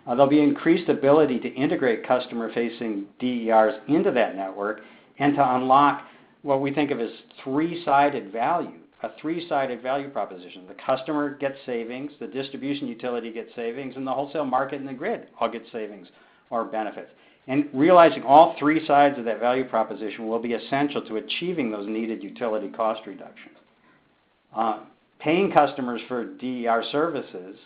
There'll be increased ability to integrate customer-facing DERs into that network and to unlock what we think of as three-sided value, a three-sided value proposition. The customer gets savings, the distribution utility gets savings, and the wholesale market and the grid all get savings or benefits. And realizing all three sides of that value proposition will be essential to achieving those needed utility cost reductions. Paying customers for DER services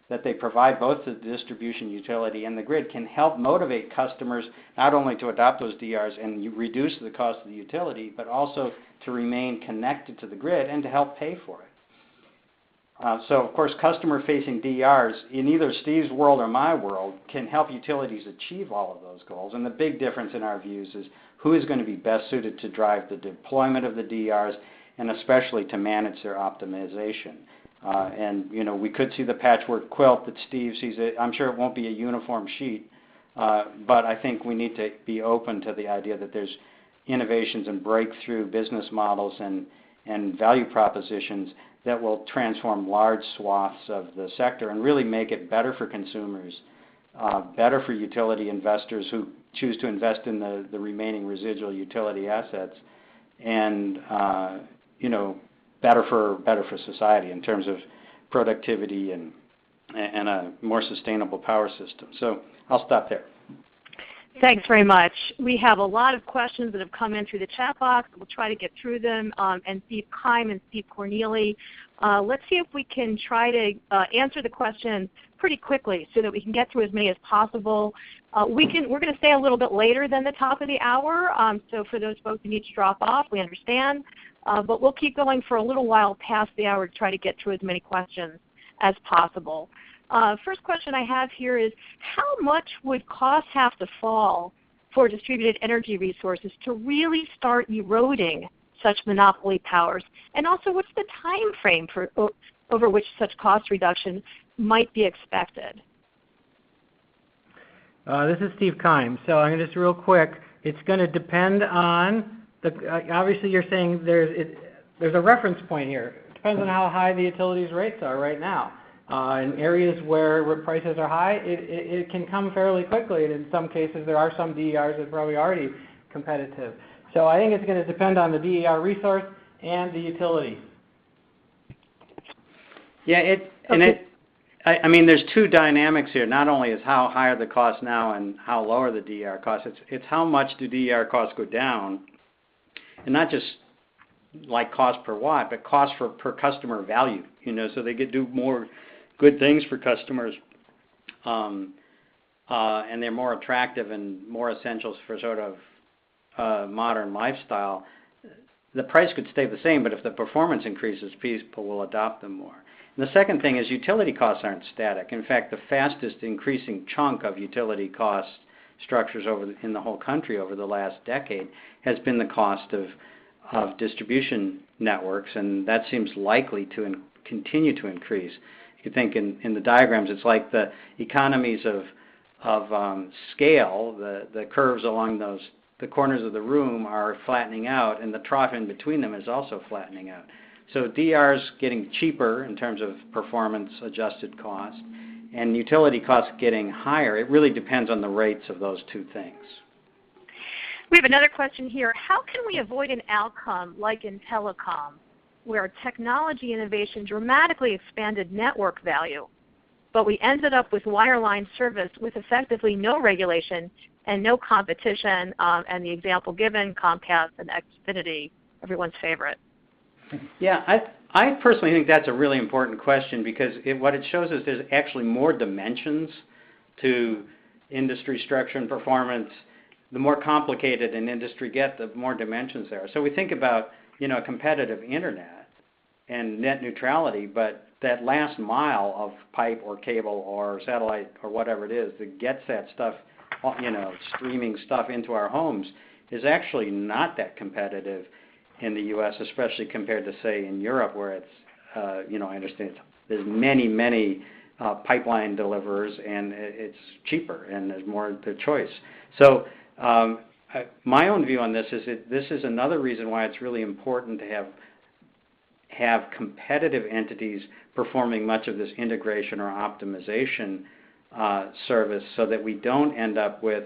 that they provide both to the distribution utility and the grid can help motivate customers not only to adopt those DERs and reduce the cost of the utility, but also to remain connected to the grid and to help pay for it. So, of course, customer-facing DERs in either Steve's world or my world can help utilities achieve all of those goals. And the big difference in our views is who is going to be best suited to drive the deployment of the DERs and especially to manage their optimization. And we could see the patchwork quilt that Steve sees. I'm sure it won't be a uniform sheet, but I think we need to be open to the idea that there's innovations and breakthrough business models and value propositions that will transform large swaths of the sector and really make it better for consumers, better for utility investors who choose to invest in the remaining residual utility assets, and better for society in terms of productivity and a more sustainable power system. So I'll stop there. Thanks very much. We have a lot of questions that have come in through the chat box. We'll try to get through them. And Steve Keim and Steve Corneli, let's see if we can try to answer the questions pretty quickly so that we can get through as many as possible. We're going to stay a little bit later than the top of the hour, so for those folks who need to drop off, we understand. But we'll keep going for a little while past the hour to try to get through as many questions as possible. First question I have here is, how much would costs have to fall for distributed energy resources to really start eroding such monopoly powers? And also, what's the time frame for, over which such cost reduction might be expected? This is Steve Keim. So I'm just real quick. It's going to depend on the. Obviously, you're saying there's a reference point here. It depends on how high the utilities rates are right now. In areas where prices are high, it can come fairly quickly, and in some cases there are some DERs that are probably already competitive. So I think it's going to depend on the DER resource and the utility. Yeah, I mean, there's two dynamics here. Not only is how high are the costs now and how low are the DER costs, it's how much do DER costs go down, and not just like cost per watt, but cost per customer value. You know, so they could do more good things for customers, and they're more attractive and more essentials for sort of modern lifestyle. The price could stay the same, but if the performance increases, people will adopt them more. And the second thing is utility costs aren't static. In fact, the fastest increasing chunk of utility cost structures in the whole country over the last decade has been the cost of distribution networks, and that seems likely to continue to increase. You think in the diagrams, it's like the economies of scale. The curves along the corners of the room are flattening out, and the trough in between them is also flattening out. So DR's getting cheaper in terms of performance-adjusted cost, and utility costs getting higher. It really depends on the rates of those two things. We have another question here. How can we avoid an outcome like in telecom, where technology innovation dramatically expanded network value, but we ended up with wireline service with effectively no regulation and no competition, and the example given, Comcast and Xfinity, everyone's favorite? Yeah, I personally think that's a really important question, because what it shows is there's actually more dimensions to industry structure and performance. The more complicated an industry gets, the more dimensions there are. So we think about, you know, competitive internet and net neutrality, but that last mile of pipe or cable or satellite or whatever it is that gets that stuff, you know, streaming stuff into our homes is actually not that competitive in the U.S., especially compared to, say, in Europe, where it's, you know, I understand there's many pipeline deliverers, and it's cheaper and there's more the choice. So my own view on this is that this is another reason why it's really important to have competitive entities performing much of this integration or optimization service, so that we don't end up with,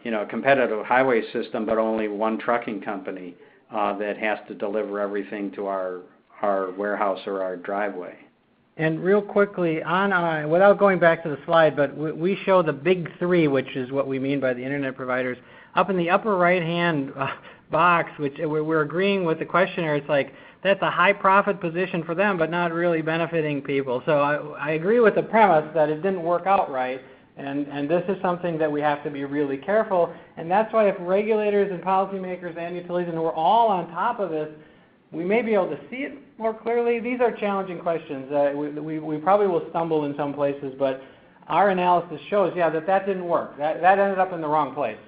you know, a competitive highway system but only one trucking company that has to deliver everything to our warehouse or our driveway. And real quickly, without going back to the slide, but we show the big three, which is what we mean by the internet providers. Up in the upper right-hand box, which we're agreeing with the questioner, it's like that's a high profit position for them, but not really benefiting people. So I agree with the premise that it didn't work out right. And this is something that we have to be really careful. And that's why if regulators and policymakers and utilities, and we're all on top of this, we may be able to see it more clearly. These are challenging questions. We probably will stumble in some places, but our analysis shows, yeah, that didn't work. That ended up in the wrong place.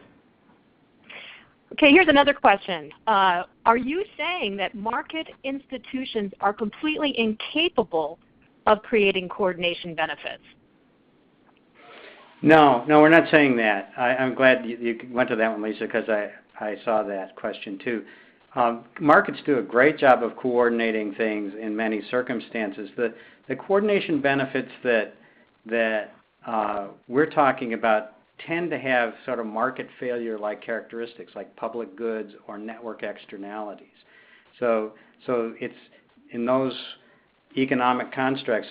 Okay, here's another question. Are you saying that market institutions are completely incapable of creating coordination benefits? No, we're not saying that. I'm glad you went to that one, Lisa, because I saw that question too. Markets do a great job of coordinating things in many circumstances. The coordination benefits that we're talking about tend to have sort of market failure-like characteristics, like public goods or network externalities. So it's in those economic constructs,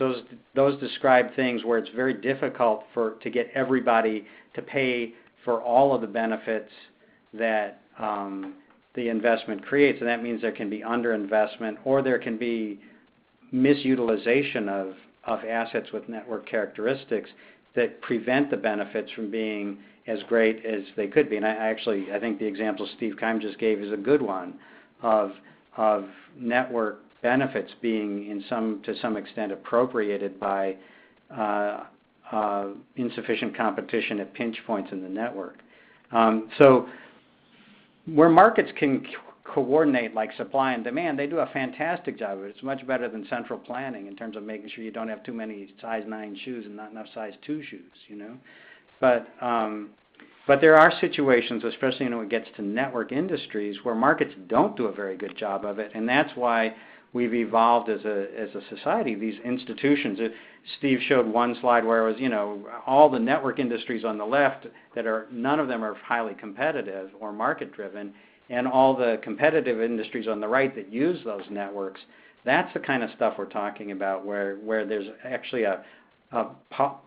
those describe things where it's very difficult to get everybody to pay for all of the benefits that the investment creates. And that means there can be underinvestment, or there can be misutilization of assets with network characteristics that prevent the benefits from being as great as they could be. And I think the example Steve Keim just gave is a good one of network benefits being to some extent appropriated by insufficient competition at pinch points in the network. So where markets can coordinate like supply and demand, they do a fantastic job of it. It's much better than central planning in terms of making sure you don't have too many size 9 shoes and not enough size 2 shoes, you know. But there are situations, especially when it gets to network industries, where markets don't do a very good job of it, and that's why we've evolved as a society. These institutions. Steve showed one slide where it was, you know, all the network industries on the left none of them are highly competitive or market driven, and all the competitive industries on the right that use those networks. That's the kind of stuff we're talking about, where there's actually a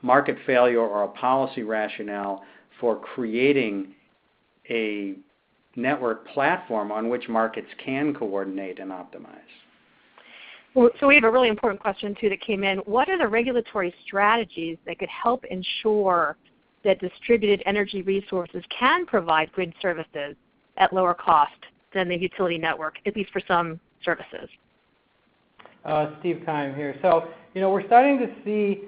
market failure or a policy rationale for creating a network platform on which markets can coordinate and optimize. Well, so we have a really important question, too, that came in. What are the regulatory strategies that could help ensure that distributed energy resources can provide grid services at lower cost than the utility network, at least for some services? Steve Keim here. So, you know, we're starting to see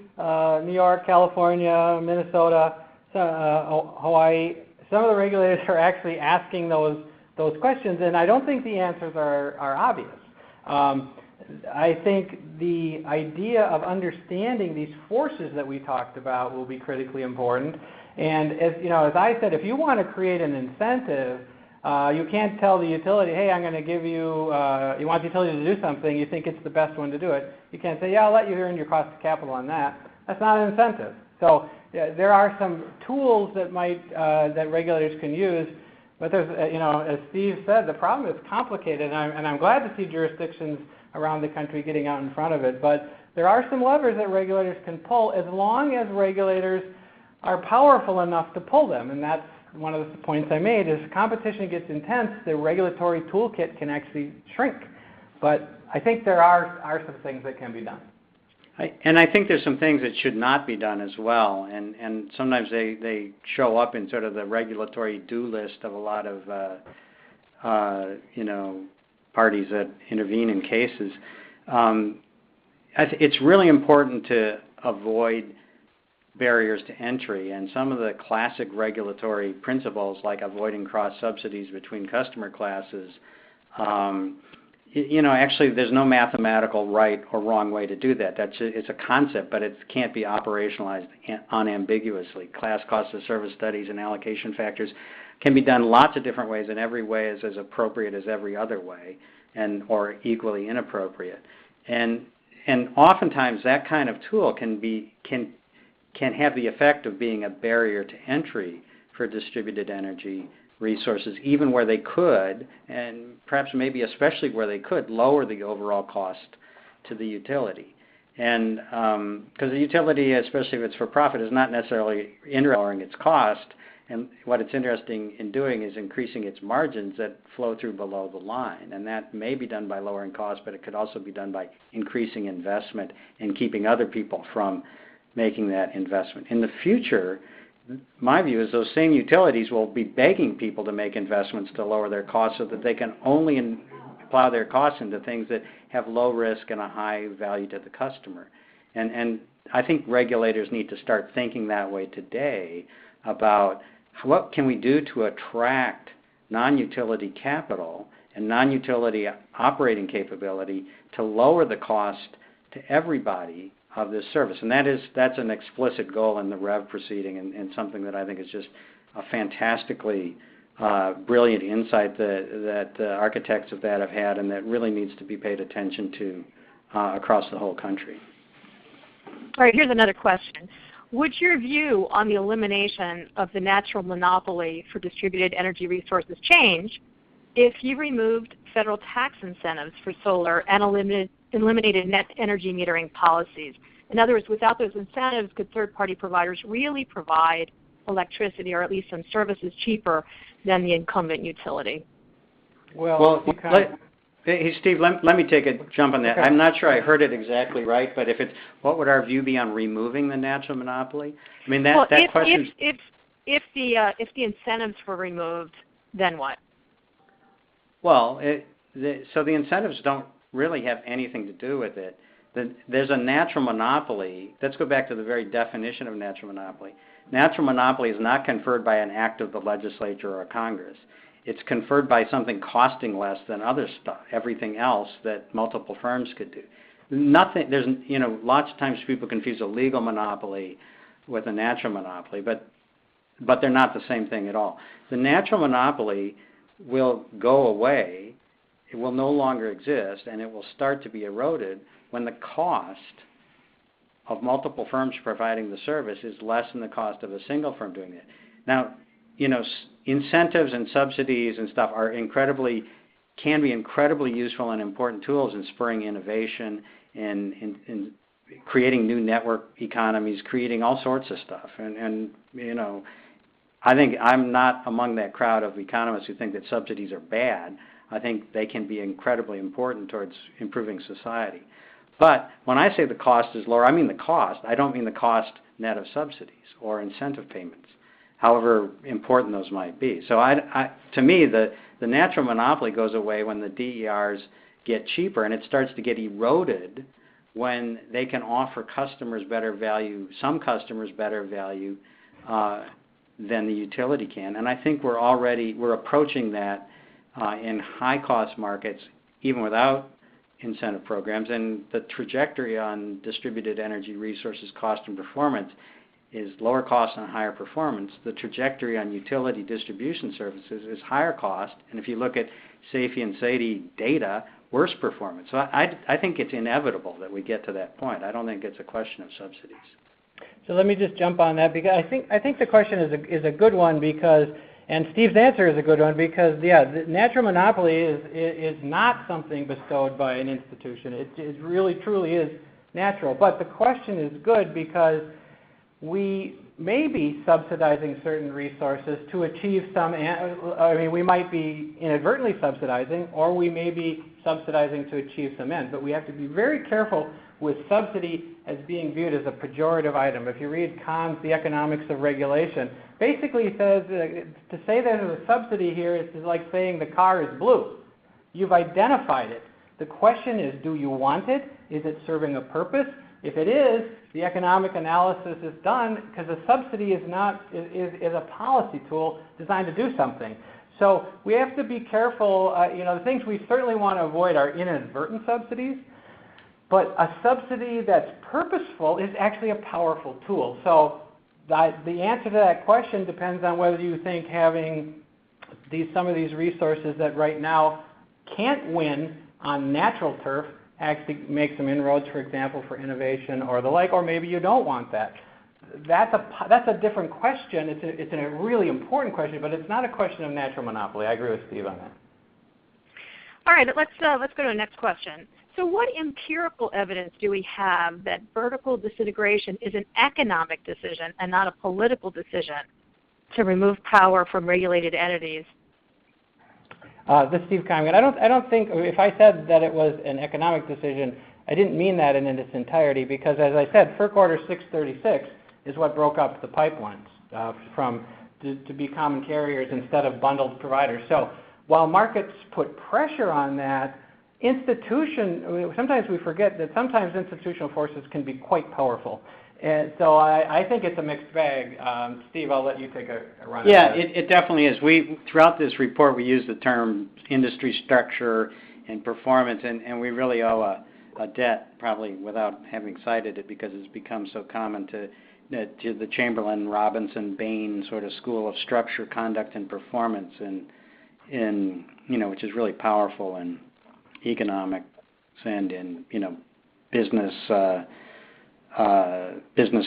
New York, California, Minnesota, Hawaii, some of the regulators are actually asking those questions, and I don't think the answers are obvious. I think the idea of understanding these forces that we talked about will be critically important. And as I said, if you want to create an incentive, you can't tell the utility, hey, I'm going to give you, you want the utility to do something, you think it's the best one to do it. You can't say, yeah, I'll let you earn your cost of capital on that. That's not an incentive. So there are some tools that that regulators can use, but there's, as Steve said, the problem is complicated, and I'm glad to see jurisdictions around the country getting out in front of it. But there are some levers that regulators can pull as long as regulators are powerful enough to pull them. And that's one of the points I made is competition gets intense, the regulatory toolkit can actually shrink. But I think there are some things that can be done. And I think there's some things that should not be done as well. And sometimes they show up in sort of the regulatory do list of a lot of parties that intervene in cases. It's really important to avoid barriers to entry, and some of the classic regulatory principles like avoiding cross subsidies between customer classes, actually there's no mathematical right or wrong way to do that. It's a concept, but it can't be operationalized unambiguously. Class cost of service studies and allocation factors can be done lots of different ways, and every way is as appropriate as every other way, or equally inappropriate. And oftentimes that kind of tool can have the effect of being a barrier to entry for distributed energy resources, even where they could, and perhaps maybe especially where they could, lower the overall cost to the utility. And because the utility, especially if it's for profit, is not necessarily interested in lowering its cost, and what it's interested in doing is increasing its margins that flow through below the line. And that may be done by lowering costs, but it could also be done by increasing investment and keeping other people from making that investment. In the future, my view is those same utilities will be begging people to make investments to lower their costs so that they can only plow their costs into things that have low risk and a high value to the customer. And I think regulators need to start thinking that way today about what can we do to attract non-utility capital and non-utility operating capability to lower the cost to everybody of this service. And that's an explicit goal in the REV proceeding, and something that I think is just a fantastically brilliant insight that the architects of that have had, and that really needs to be paid attention to across the whole country. All right, here's another question. Would your view on the elimination of the natural monopoly for distributed energy resources change if you removed federal tax incentives for solar and eliminated net energy metering policies? In other words, without those incentives, could third-party providers really provide electricity or at least some services cheaper than the incumbent utility. Well, hey, Steve, let me take a jump on that. Okay. I'm not sure I heard it exactly right, but what would our view be on removing the natural monopoly? I mean, that question. If the incentives were removed, then what? Well, so the incentives don't really have anything to do with it. There's a natural monopoly. Let's go back to the very definition of natural monopoly. Natural monopoly is not conferred by an act of the legislature or Congress. It's conferred by something costing less than other stuff, everything else that multiple firms could do. Lots of times people confuse a legal monopoly with a natural monopoly, but they're not the same thing at all. The natural monopoly will go away, it will no longer exist, and it will start to be eroded when the cost of multiple firms providing the service is less than the cost of a single firm doing it. Now, incentives and subsidies and stuff can be incredibly useful and important tools in spurring innovation and in creating new network economies, creating all sorts of stuff. And I think I'm not among that crowd of economists who think that subsidies are bad. I think they can be incredibly important towards improving society. But when I say the cost is lower, I mean the cost. I don't mean the cost net of subsidies or incentive payments, however important those might be. So to me, the natural monopoly goes away when the DERs get cheaper, and it starts to get eroded when they can offer customers better value, some customers better value than the utility can. And I think we're approaching that in high-cost markets, even without incentive programs. And the trajectory on distributed energy resources cost and performance is lower cost and higher performance. The trajectory on utility distribution services is higher cost, and if you look at SAFE and SAIDI data, worse performance. So I think it's inevitable that we get to that point. I don't think it's a question of subsidies. So let me just jump on that, because I think the question is a good one, because, and Steve's answer is a good one, because the natural monopoly is not something bestowed by an institution. It really truly is natural. But the question is good because we may be subsidizing certain resources to achieve some, we might be inadvertently subsidizing, or we may be subsidizing to achieve some end. But we have to be very careful with subsidy as being viewed as a pejorative item. If you read Kahn's The Economics of Regulation, basically he says to say there's a subsidy here is like saying the car is blue. You've identified it. The question is, do you want it? Is it serving a purpose? If it is, the economic analysis is done, because a subsidy is a policy tool designed to do something. So we have to be careful. The things we certainly want to avoid are inadvertent subsidies, but a subsidy that's purposeful is actually a powerful tool. So the answer to that question depends on whether you think having some of these resources that right now can't win on natural turf actually make some inroads, for example, for innovation or the like, or maybe you don't want that. That's a different question. It's a really important question, but it's not a question of natural monopoly. I agree with Steve on that. All right, let's go to the next question. So what empirical evidence do we have that vertical disintegration is an economic decision and not a political decision to remove power from regulated entities? This is Steve Keim. I don't think, if I said that it was an economic decision, I didn't mean that in its entirety, because as I said, FEUR Order 636 is what broke up the pipelines to be common carriers instead of bundled providers. So while markets put pressure on that, sometimes we forget that sometimes institutional forces can be quite powerful. And so I think it's a mixed bag. Steve, I'll let you take a run at that. Yeah, it definitely is. Throughout this report, we use the term industry structure and performance, and we really owe a debt, probably without having cited it, because it's become so common to the Chamberlain, Robinson, Bain sort of school of structure, conduct, and performance, and which is really powerful in economics and in business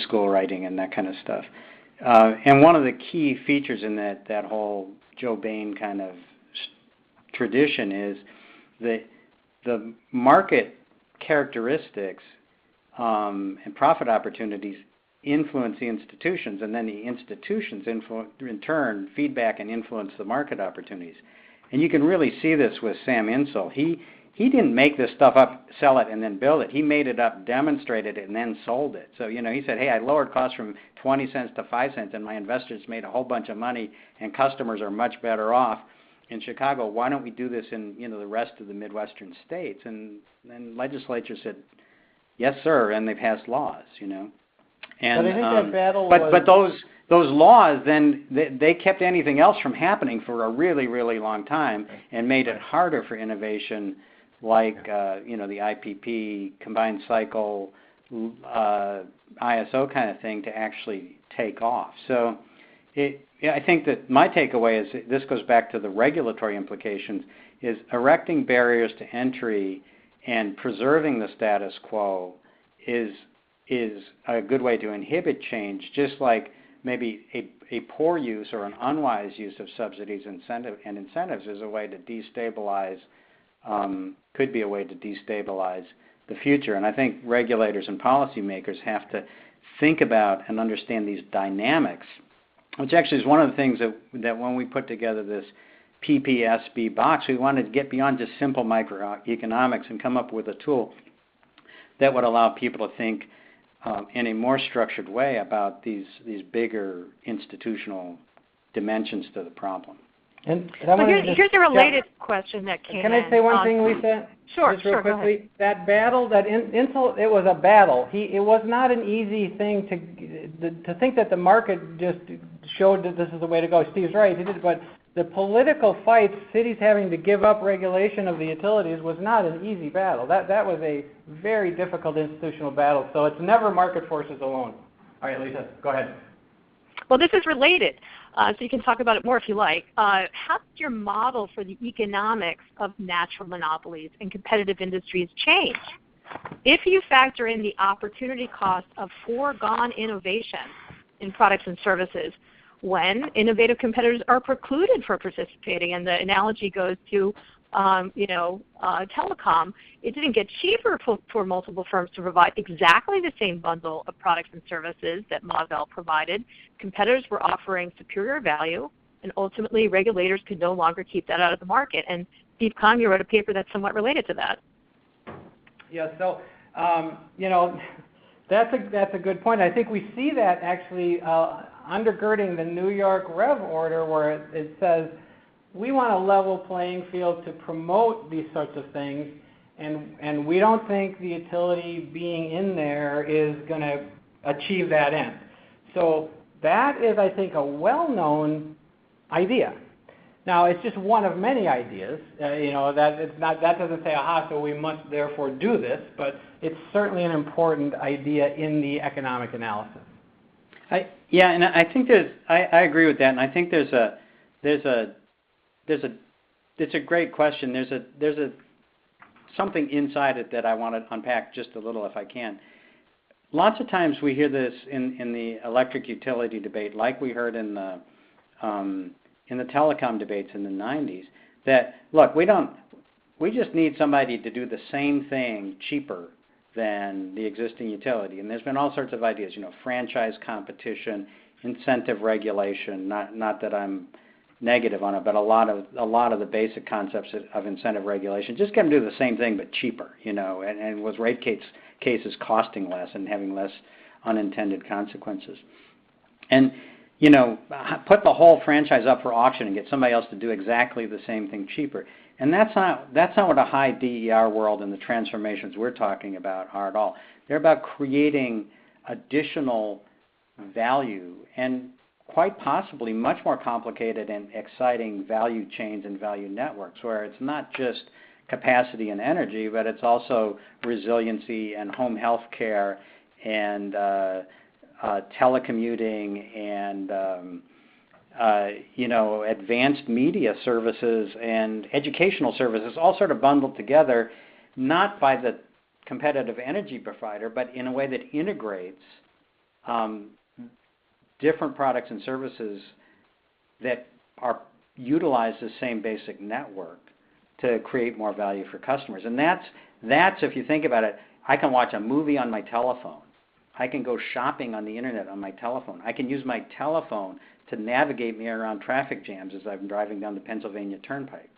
school writing and that kind of stuff. And one of the key features in that whole Joe Bain kind of tradition is that the market characteristics and profit opportunities influence the institutions, and then the institutions in turn feedback and influence the market opportunities. And you can really see this with Sam Insel. He didn't make this stuff up, sell it, and then build it. He made it up, demonstrated it, and then sold it. So, he said, hey, I lowered costs from 20 cents to 5 cents, and my investors made a whole bunch of money, and customers are much better off in Chicago. Why don't we do this in, the rest of the Midwestern states? And then legislature said, yes, sir, and they passed laws, And, but I think that battle but those laws, then they kept anything else from happening for a really, really long time and made it harder for innovation like, the IPP, combined cycle, ISO kind of thing to actually take off. So I think that my takeaway is, this goes back to the regulatory implications, is erecting barriers to entry and preserving the status quo is a good way to inhibit change, just like maybe a poor use or an unwise use of subsidies and incentives is a way to destabilize, could be a way to destabilize the future. And I think regulators and policymakers have to think about and understand these dynamics, which actually is one of the things that when we put together this PPSB box, we wanted to get beyond just simple microeconomics and come up with a tool that would allow people to think in a more structured way about these bigger institutional dimensions to the problem. And here's a related question that came in. Can I say one thing, Lisa? Sure, just real sure, quickly. go ahead. That battle, that Insel, it was a battle. It was not an easy thing to think that the market just showed that this is the way to go. Steve's right, he did, but the political fights, cities having to give up regulation of the utilities, was not an easy battle. That was a very difficult institutional battle. So it's never market forces alone. All right, Lisa, go ahead. Well, this is related, so you can talk about it more if you like. How did your model for the economics of natural monopolies and competitive industries change? If you factor in the opportunity cost of foregone innovation in products and services, when innovative competitors are precluded from participating, and the analogy goes to telecom, it didn't get cheaper for multiple firms to provide exactly the same bundle of products and services that Model provided. Competitors were offering superior value, and ultimately regulators could no longer keep that out of the market. And Steve Keim, you wrote a paper that's somewhat related to that. Yeah, so that's a good point. I think we see that actually undergirding the New York Rev order, where it says we want a level playing field to promote these sorts of things, and we don't think the utility being in there is going to achieve that end. So that is, I think, a well-known idea. Now, it's just one of many ideas. That doesn't say, aha, so we must therefore do this, but it's certainly an important idea in the economic analysis. And I think I agree with that, and I think it's a great question. There's something inside it that I want to unpack just a little, if I can. Lots of times we hear this in the electric utility debate, like we heard in the telecom debates in the 90s, that look, we just need somebody to do the same thing cheaper than the existing utility. And there's been all sorts of ideas, franchise competition, incentive regulation. Not that I'm negative on it, but a lot of the basic concepts of incentive regulation, just get them to do the same thing but cheaper, and with rate cases costing less and having less unintended consequences. And put the whole franchise up for auction and get somebody else to do exactly the same thing cheaper. And that's not what a high DER world and the transformations we're talking about are at all. They're about creating additional value and quite possibly much more complicated and exciting value chains and value networks, where it's not just capacity and energy, but it's also resiliency and home health care and telecommuting and advanced media services and educational services, all sort of bundled together, not by the competitive energy provider, but in a way that integrates different products and services that utilize the same basic network to create more value for customers. And that's if you think about it, I can watch a movie on my telephone I can go shopping on the internet on my telephone. I can use my telephone to navigate me around traffic jams as I'm driving down the Pennsylvania Turnpike.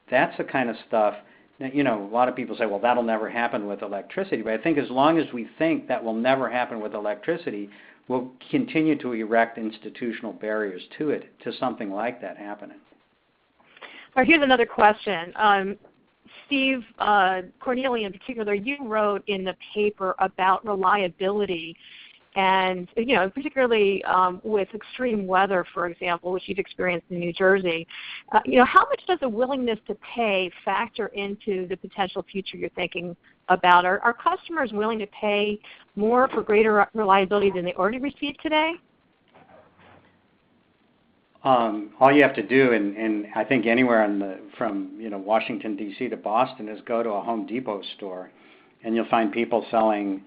That's the kind of stuff that, a lot of people say, well, that'll never happen with electricity. But I think as long as we think that will never happen with electricity, we'll continue to erect institutional barriers to it, to something like that happening. All right, here's another question. Steve, Corneli in particular, you wrote in the paper about reliability, and particularly with extreme weather, for example, which you've experienced in New Jersey. How much does a willingness to pay factor into the potential future you're thinking about? Are customers willing to pay more for greater reliability than they already receive today? All you have to do, and I think anywhere from Washington D.C. to Boston, is go to a Home Depot store, and you'll find people selling,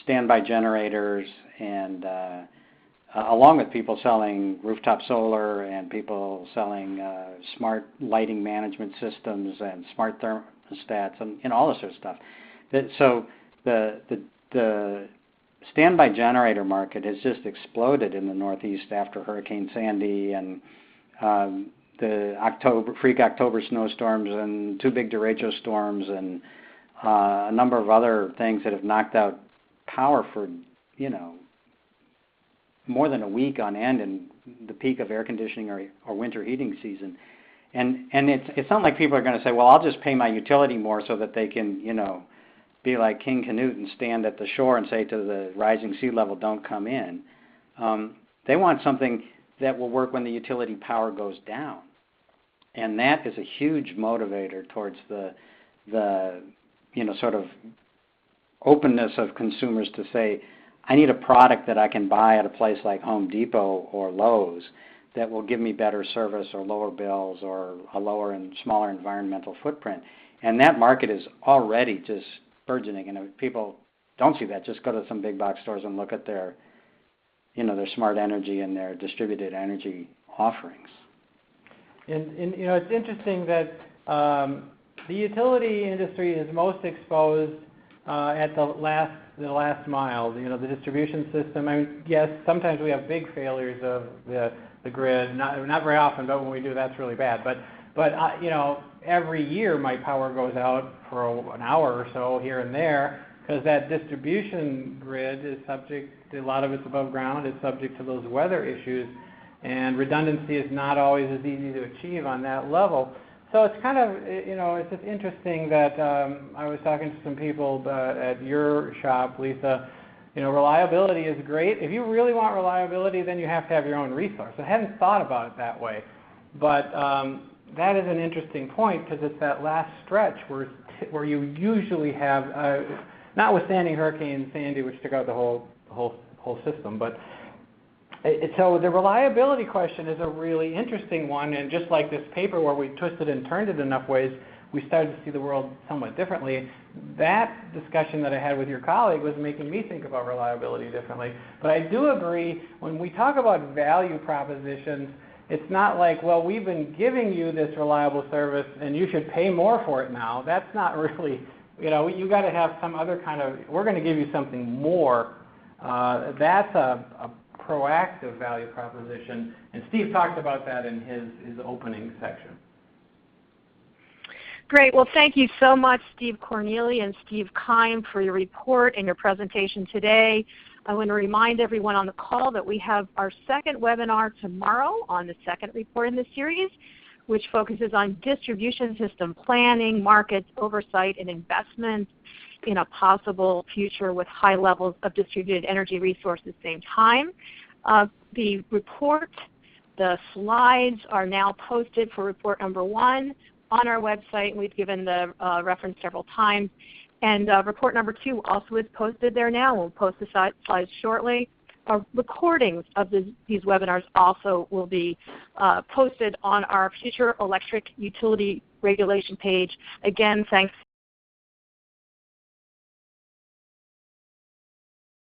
standby generators, and along with people selling rooftop solar and people selling smart lighting management systems and smart thermostats and all this sort of stuff. So the standby generator market has just exploded in the Northeast after Hurricane Sandy and the freak October snowstorms and two big derecho storms and a number of other things that have knocked out power for more than a week on end in the peak of air conditioning or winter heating season. And it's not like people are going to say, well, I'll just pay my utility more so that they can be like King Canute and stand at the shore and say to the rising sea level, don't come in. They want something that will work when the utility power goes down. And that is a huge motivator towards the sort of openness of consumers to say, I need a product that I can buy at a place like Home Depot or Lowe's that will give me better service or lower bills or a lower and smaller environmental footprint. And that market is already just burgeoning, and if people don't see that, just go to some big box stores and look at their smart energy and their distributed energy offerings. And it's interesting that the utility industry is most exposed at the last mile. The distribution system. I mean, yes, sometimes we have big failures of the grid. Not very often, but when we do, that's really bad. But every year my power goes out for an hour or so here and there because that distribution grid is subject to, a lot of it's above ground, it's subject to those weather issues, and redundancy is not always as easy to achieve on that level. So it's kind of, it's just interesting that I was talking to some people at your shop, Lisa. Reliability is great. If you really want reliability, then you have to have your own resource. I hadn't thought about it that way, but that is an interesting point because it's that last stretch where you usually have, notwithstanding Hurricane Sandy, which took out the whole system, but so the reliability question is a really interesting one, and just like this paper where we twisted and turned it enough ways, we started to see the world somewhat differently. That discussion that I had with your colleague was making me think about reliability differently. But I do agree, when we talk about value propositions, it's not like, well, we've been giving you this reliable service and you should pay more for it now. That's not really, you got to have some other kind of, we're going to give you something more. That's a proactive value proposition, and Steve talked about that in his opening section. Great. Well, thank you so much, Steve Corneli and Steve Keim, for your report and your presentation today. I want to remind everyone on the call that we have our second webinar tomorrow on the second report in the series, which focuses on distribution system planning, markets, oversight, and investment in a possible future with high levels of distributed energy resources at the same time. The report, the slides are now posted for report number 1 on our website. We've given the reference several times. And report number 2 also is posted there now. We'll post the slides shortly. Recordings of these webinars also will be posted on our future electric utility regulation page. Again, thanks